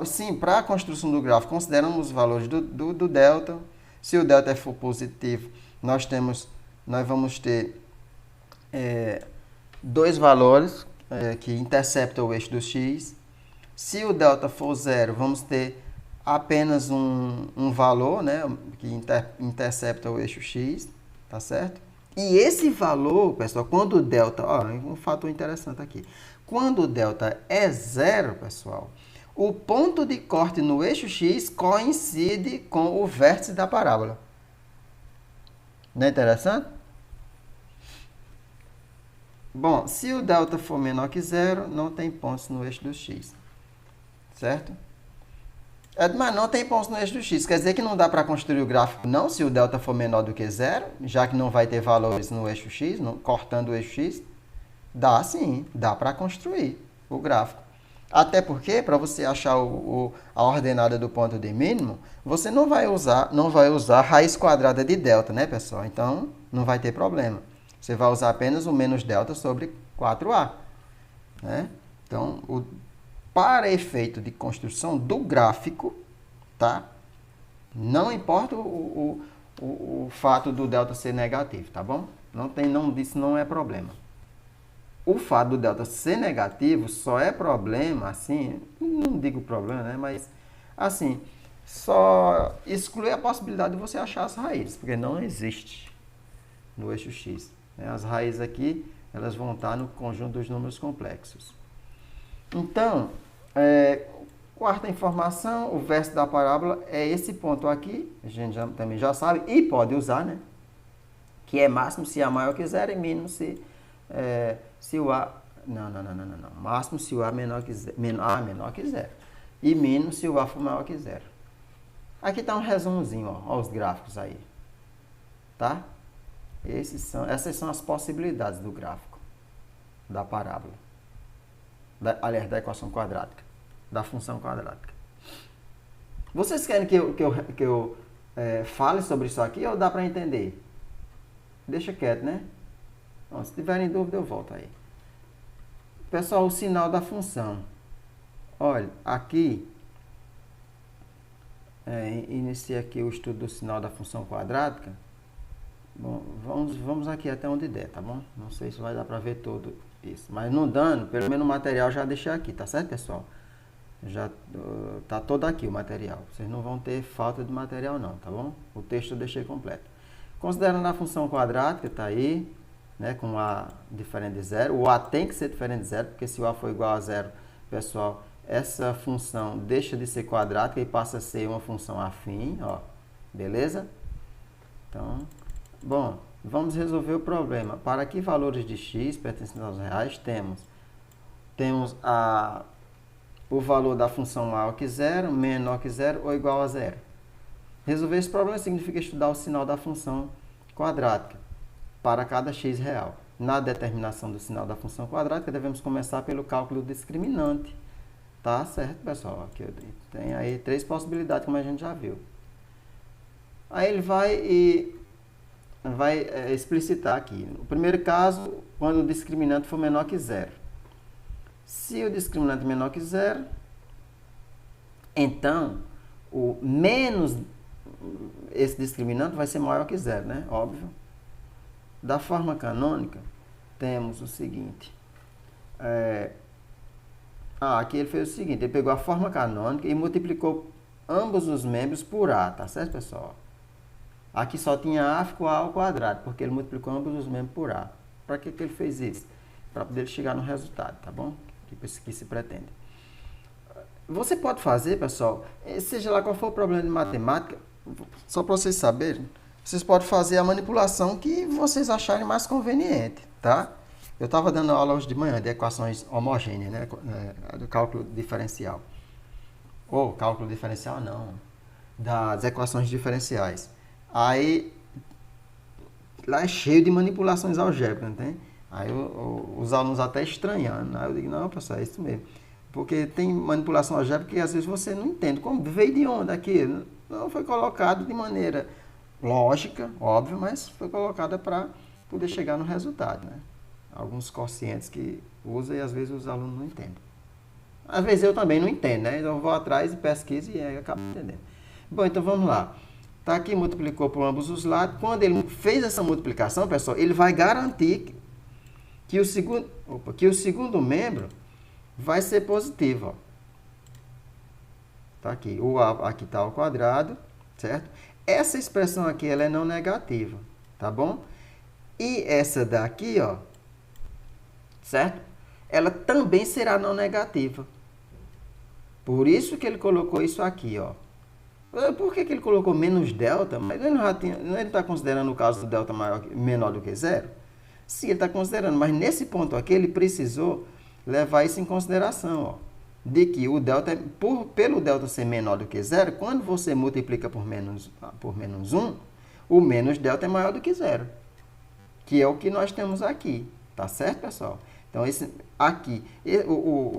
sim, para a construção do gráfico, consideramos os valores do delta. Se o delta for positivo, nós vamos ter dois valores que interceptam o eixo do x. Se o delta for zero, vamos ter apenas um valor, né, que intercepta o eixo x, tá certo? E esse valor, pessoal, quando o delta, ó, um fator interessante aqui. Quando o delta é zero, pessoal, o ponto de corte no eixo x coincide com o vértice da parábola. Não é interessante? Bom, se o delta for menor que zero, não tem pontos no eixo do x. Certo? Mas não tem pontos no eixo do x. Quer dizer que não dá para construir o gráfico, não, se o delta for menor do que zero, já que não vai ter valores no eixo x, cortando o eixo x. Dá sim, dá para construir o gráfico. Até porque, para você achar a ordenada do ponto de mínimo, você não vai usar raiz quadrada de delta, né, pessoal? Então, não vai ter problema. Você vai usar apenas o menos delta sobre 4a. Né? Então, para efeito de construção do gráfico, tá? Não importa o fato do delta ser negativo, tá bom? Isso não é problema. O fato do delta ser negativo só é problema, assim, não digo problema, né? Mas, assim, só exclui a possibilidade de você achar as raízes, porque não existe no eixo x. Né? As raízes aqui, elas vão estar no conjunto dos números complexos. Então, quarta informação, o vértice da parábola é esse ponto aqui, a gente também já sabe, e pode usar, né? Que é máximo se A maior que zero e mínimo se o A... Não. Máximo se o A menor que zero. Menor que zero. E mínimo se o A for maior que zero. Aqui está um resumozinho, ó, os gráficos aí. Tá? Essas são as possibilidades do gráfico, da parábola. Aliás, da equação quadrática, da função quadrática. Vocês querem que eu fale sobre isso aqui ou dá para entender? Deixa quieto, né? Bom, se tiverem dúvida, eu volto aí. Pessoal, o sinal da função. Olha, aqui, inicia aqui o estudo do sinal da função quadrática. Bom, vamos aqui até onde der, tá bom? Não sei se vai dar para ver tudo isso. Mas não dando, pelo menos o material já deixei aqui, tá certo, pessoal? Já tá todo aqui o material. Vocês não vão ter falta de material não, tá bom? O texto eu deixei completo. Considerando a função quadrática, tá aí, né, com A diferente de zero. O A tem que ser diferente de zero, porque se o A for igual a zero, pessoal, essa função deixa de ser quadrática e passa a ser uma função afim, ó. Beleza? Então, bom, vamos resolver o problema. Para que valores de x pertencentes aos reais temos o valor da função maior que zero, menor que zero ou igual a zero. Resolver esse problema significa estudar o sinal da função quadrática para cada x real. Na determinação do sinal da função quadrática, devemos começar pelo cálculo discriminante. Tá certo, pessoal? Aqui tem aí 3 possibilidades, como a gente já viu. Aí ele vai explicitar aqui. No primeiro caso, quando o discriminante for menor que zero. Se o discriminante é menor que zero, então o menos esse discriminante vai ser maior que zero, né? Óbvio. Da forma canônica, temos o seguinte. Aqui ele fez o seguinte, ele pegou a forma canônica e multiplicou ambos os membros por A, tá certo, pessoal? Aqui só tinha A, ficou A ao quadrado, porque ele multiplicou ambos os membros por A. Para que ele fez isso? Para poder chegar no resultado, tá bom? Que se pretende. Você pode fazer, pessoal, seja lá qual for o problema de matemática, só para vocês saberem, vocês podem fazer a manipulação que vocês acharem mais conveniente, tá? Eu estava dando aula hoje de manhã de equações homogêneas, né? Do cálculo diferencial. Ou cálculo diferencial não, das equações diferenciais. Aí, lá é cheio de manipulações algébricas, não tem? Aí os alunos até estranhando. Aí eu digo, não, pessoal, é isso mesmo. Porque tem manipulação algébrica que às vezes você não entende. Como veio de onde aquilo? Não foi colocado de maneira lógica, óbvio, mas foi colocada para poder chegar no resultado, né? alguns quocientes que usa e às vezes os alunos não entendem. Às vezes eu também não entendo, né? Então eu vou atrás e pesquiso e aí acabo entendendo. Bom, então vamos lá. Tá aqui, multiplicou por ambos os lados. Quando ele fez essa multiplicação, pessoal, ele vai garantir que o segundo membro vai ser positivo, ó. Tá aqui, o A aqui está ao quadrado, certo? Essa expressão aqui, ela é não negativa, tá bom? E essa daqui, ó, certo? Ela também será não negativa. Por isso que ele colocou isso aqui, ó. Por que ele colocou menos delta? Mas ele não está considerando o caso do delta menor do que zero? Sim, ele está considerando, mas nesse ponto aqui ele precisou levar isso em consideração, ó. De que o delta, pelo delta ser menor do que zero, quando você multiplica por menos 1, o menos delta é maior do que zero. Que é o que nós temos aqui. Tá certo, pessoal? Então, esse aqui,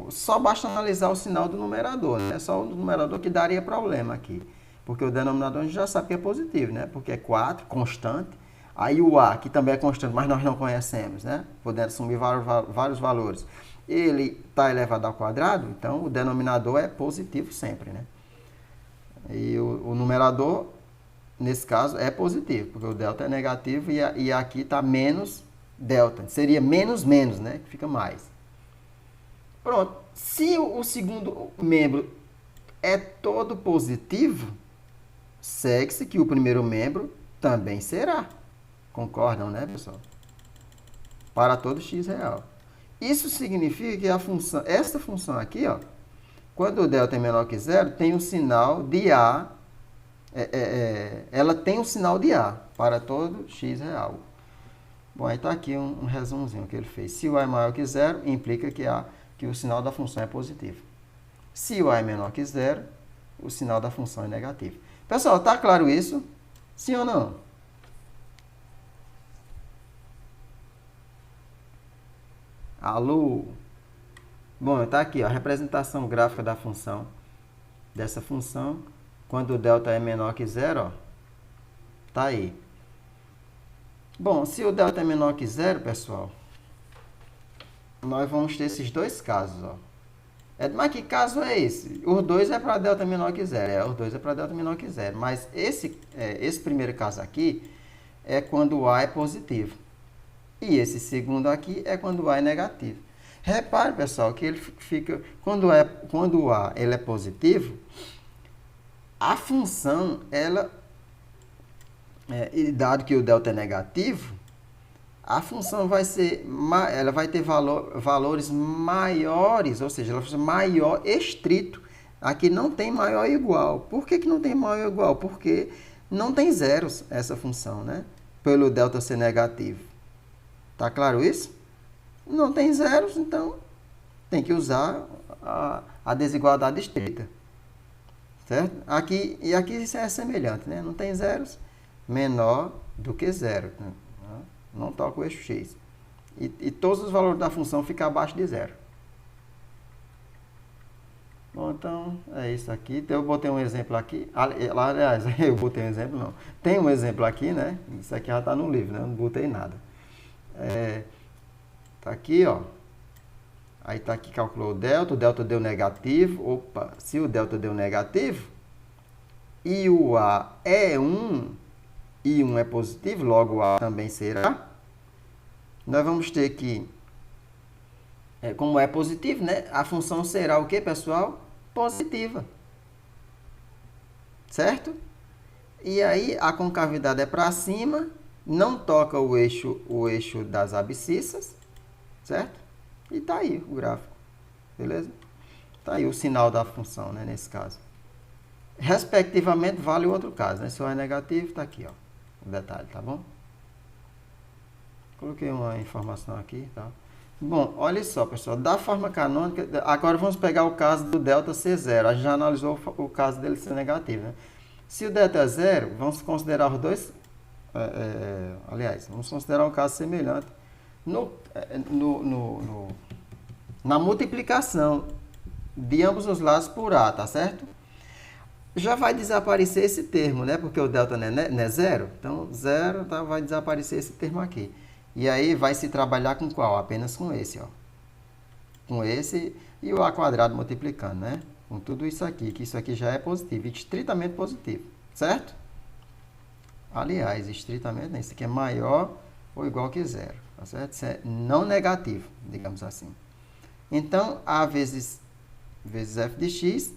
só basta analisar o sinal do numerador, né? É só o numerador que daria problema aqui. Porque o denominador a gente já sabe que é positivo, né? Porque é 4, constante. Aí o A, que também é constante, mas nós não conhecemos, né? Podendo assumir vários valores. Ele está elevado ao quadrado, então o denominador é positivo sempre, né? E o numerador, nesse caso, é positivo, porque o delta é negativo e aqui está menos delta. Seria menos, né? Que fica mais. Pronto. Se o segundo membro é todo positivo, segue-se que o primeiro membro também será. Concordam, né, pessoal? Para todo x real. Isso significa que essa função aqui, ó, quando o delta é menor que zero, tem um sinal de A, ela tem um sinal de A para todo x real. Bom, aí está aqui um resumozinho que ele fez. Se o A é maior que zero, implica que o sinal da função é positivo. Se o A é menor que zero, o sinal da função é negativo. Pessoal, está claro isso? Sim ou não? Alô? Bom, está aqui, ó, a representação gráfica da função. Dessa função, quando o delta é menor que zero, ó, tá aí. Bom, se o delta é menor que zero, pessoal, nós vamos ter esses dois casos, ó. Mas que caso é esse? Os dois é para delta menor que zero. Os dois é para delta menor que zero. Mas esse primeiro caso aqui é quando o A é positivo. E esse segundo aqui é quando o A é negativo. Repare, pessoal, que ele fica... Quando o A ele é positivo, a função, dado que o delta é negativo, a função ela vai ter valores maiores, ou seja, ela vai ser maior estrito. Aqui não tem maior ou igual. Por que não tem maior ou igual? Porque não tem zeros essa função, né? Pelo delta ser negativo. Tá claro isso? Não tem zeros, então tem que usar a desigualdade estreita. Certo? Aqui isso é semelhante, né? Não tem zeros, menor do que zero. Né? Não toca o eixo x. E todos os valores da função ficam abaixo de zero. Bom, então é isso aqui. Então, eu botei um exemplo aqui. Aliás, eu botei um exemplo, não. Tem um exemplo aqui, né? Isso aqui já está no livro, né? Eu não botei nada. Tá aqui, ó. Aí tá aqui, calculou o delta deu negativo. Opa, se o delta deu negativo e o A é 1 e 1 é positivo, logo o A também será. Nós vamos ter que, como é positivo, né? A função será o que, pessoal? Positiva. Certo? E aí a concavidade é para cima. Não toca o eixo das abscissas, certo? E tá aí o gráfico, beleza? Tá aí o sinal da função, né, nesse caso. Respectivamente, vale o outro caso, né? Se o A é negativo, tá aqui, ó, o detalhe, tá bom? Coloquei uma informação aqui, tá? Bom, olha só, pessoal, da forma canônica, agora vamos pegar o caso do delta ser zero. A gente já analisou o caso dele ser negativo, né? Se o delta é zero, vamos considerar os dois... aliás, vamos considerar um caso semelhante na multiplicação de ambos os lados por A, tá certo? Já vai desaparecer esse termo, né? Porque o delta não é zero, então zero vai desaparecer esse termo aqui. E aí vai se trabalhar com qual? Apenas com esse, ó. Com esse e o a quadrado multiplicando, né? Com tudo isso aqui, que isso aqui já é positivo, estritamente positivo, certo? Aliás, estritamente, né? Isso aqui é maior ou igual que zero, tá certo? Isso é não negativo, digamos assim. Então, A vezes f de x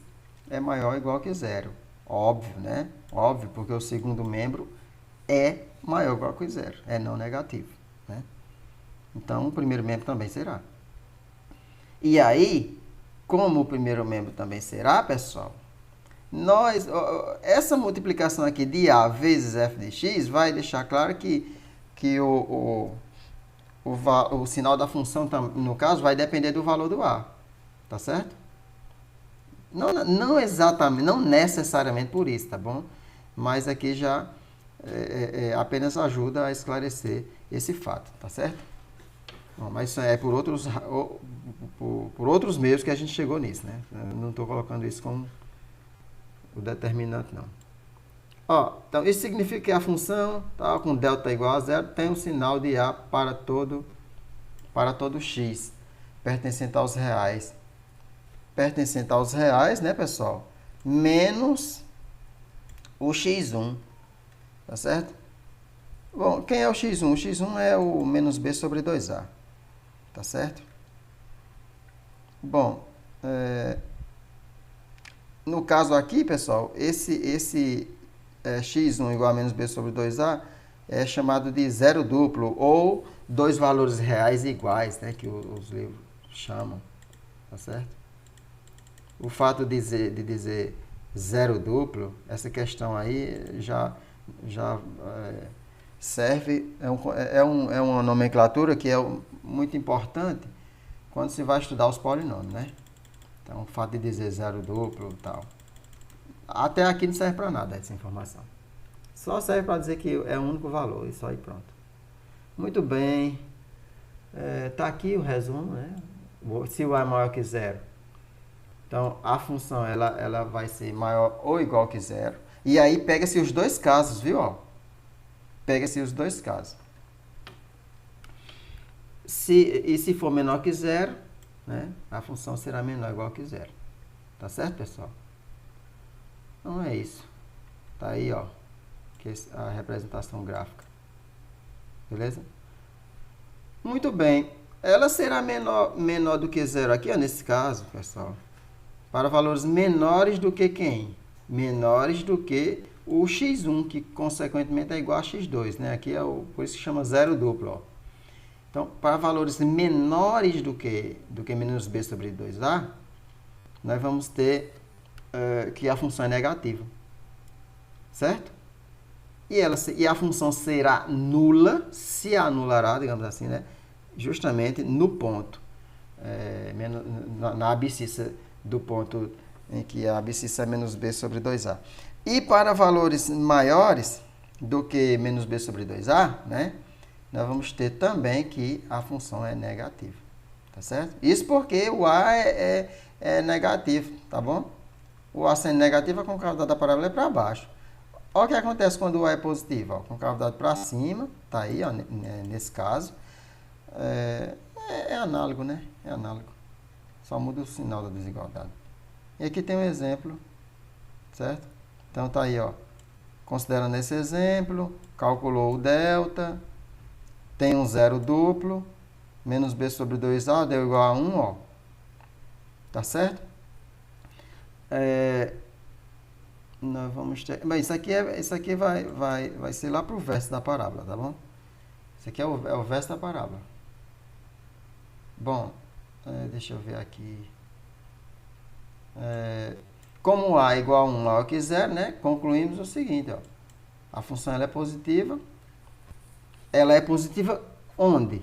é maior ou igual que zero. Óbvio, né? Óbvio, porque o segundo membro é maior ou igual que zero, é não negativo, né? Então, o primeiro membro também será. E aí, como o primeiro membro também será, pessoal, essa multiplicação aqui de A vezes f de x vai deixar claro que o sinal da função, no caso, vai depender do valor do A. Tá certo? Não exatamente, não necessariamente por isso, tá bom? Mas aqui já apenas ajuda a esclarecer esse fato, tá certo? Bom, mas isso é por outros meios que a gente chegou nisso, né? Eu não estou colocando isso como o determinante, não. Ó, então, isso significa que a função, tá, com delta igual a zero, tem um sinal de A para todo x, pertencente aos reais. Pertencente aos reais, né, pessoal? Menos o x1, tá certo? Bom, quem é o x1? O x1 é o menos b sobre 2a, tá certo? Bom, no caso aqui, pessoal, esse x1 igual a menos b sobre 2a é chamado de zero duplo, ou dois valores reais iguais, né, que os livros chamam, tá certo? O fato de dizer zero duplo, essa questão aí já serve, é uma nomenclatura que é muito importante quando se vai estudar os polinômios, né? Então, o fato de dizer zero duplo e tal. Até aqui não serve para nada essa informação. Só serve para dizer que é um único valor, e só aí pronto. Muito bem. Tá aqui o resumo, né? Se o A é maior que zero, então a função ela vai ser maior ou igual que zero. E aí pega-se os dois casos, viu? Ó, pega-se os dois casos. Se for menor que zero, né, a função será menor ou igual que zero. Tá certo, pessoal? Então é isso. Tá aí, ó, que é a representação gráfica. Beleza? Muito bem. Ela será menor do que zero aqui, ó, nesse caso, pessoal, para valores menores do que quem? Menores do que o x1, que consequentemente é igual a x2, né? Aqui por isso que chama zero duplo, ó. Então, para valores menores do que menos b sobre 2a, nós vamos ter que a função é negativa. Certo? E a função será nula, se anulará, digamos assim, né? Justamente no ponto, na abscissa do ponto em que a abscissa é menos b sobre 2a. E para valores maiores do que menos b sobre 2a, né, nós vamos ter também que a função é negativa. Tá certo? Isso porque o a é negativo, tá bom? O a sendo negativo, a concavidade da parábola é para baixo. Olha o que acontece quando o a é positivo. Ó, concavidade para cima, tá aí, ó, nesse caso. É análogo, né? É análogo. Só muda o sinal da desigualdade. E aqui tem um exemplo, certo? Então tá aí, ó. Considerando esse exemplo, calculou o delta, tem um zero duplo, menos b sobre 2a deu igual a 1, ó. Tá certo? Nós vamos ter... Mas isso aqui vai ser lá para o verso da parábola, tá bom? Isso aqui é o verso da parábola. Bom, deixa eu ver aqui. Como a é igual a 1 maior que zero, né? Concluímos o seguinte, ó. A função ela é positiva. Ela é positiva onde?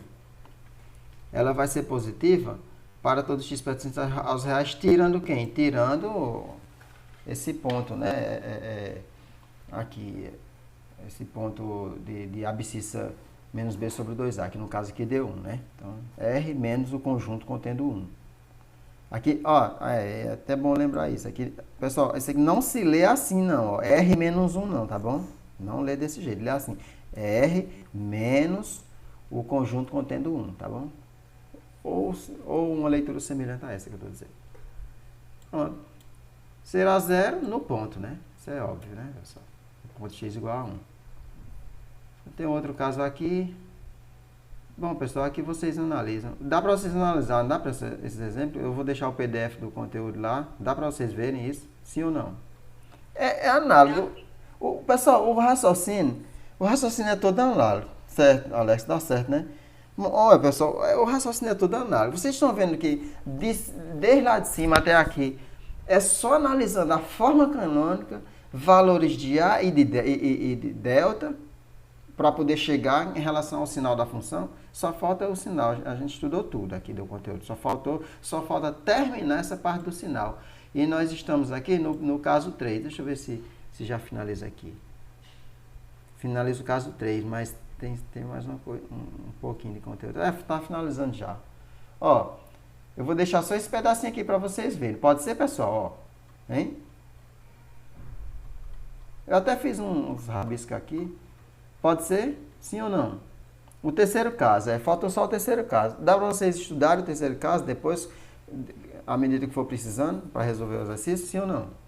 Ela vai ser positiva para todos os x pertencentes aos reais, tirando quem? Tirando esse ponto, né? Aqui, esse ponto de abscissa menos b sobre 2a, que no caso aqui deu 1, né? Então, R menos o conjunto contendo 1. Aqui, ó, é até bom lembrar isso. Aqui, pessoal, isso aqui não se lê assim, não. Ó, R menos 1 não, tá bom? Não lê desse jeito, lê assim. R menos o conjunto contendo 1, tá bom? Ou uma leitura semelhante a essa que eu estou dizendo. Pronto. Será 0 no ponto, né? Isso é óbvio, né, pessoal? Ponto x igual a 1. Tem outro caso aqui. Bom, pessoal, aqui vocês analisam. Dá para vocês analisar, não dá para esses exemplos? Eu vou deixar o PDF do conteúdo lá. Dá para vocês verem isso? Sim ou não? É análogo. Pessoal, o raciocínio é todo análogo. Certo, Alex? Dá certo, né? Olha, pessoal, o raciocínio é todo análogo. Vocês estão vendo que desde lá de cima até aqui é só analisando a forma canônica, valores de A e de delta, para poder chegar em relação ao sinal da função. Só falta o sinal. A gente estudou tudo aqui do conteúdo. Só falta terminar essa parte do sinal. E nós estamos aqui no caso 3. Deixa eu ver se já finaliza aqui. Finaliza o caso 3, mas tem mais um pouquinho de conteúdo. Está finalizando já. Ó, eu vou deixar só esse pedacinho aqui para vocês verem. Pode ser, pessoal? Ó, hein? Eu até fiz uns rabiscos aqui. Pode ser? Sim ou não? O terceiro caso. Falta só o terceiro caso. Dá para vocês estudarem o terceiro caso depois, à medida que for precisando, para resolver o exercício? Sim ou não?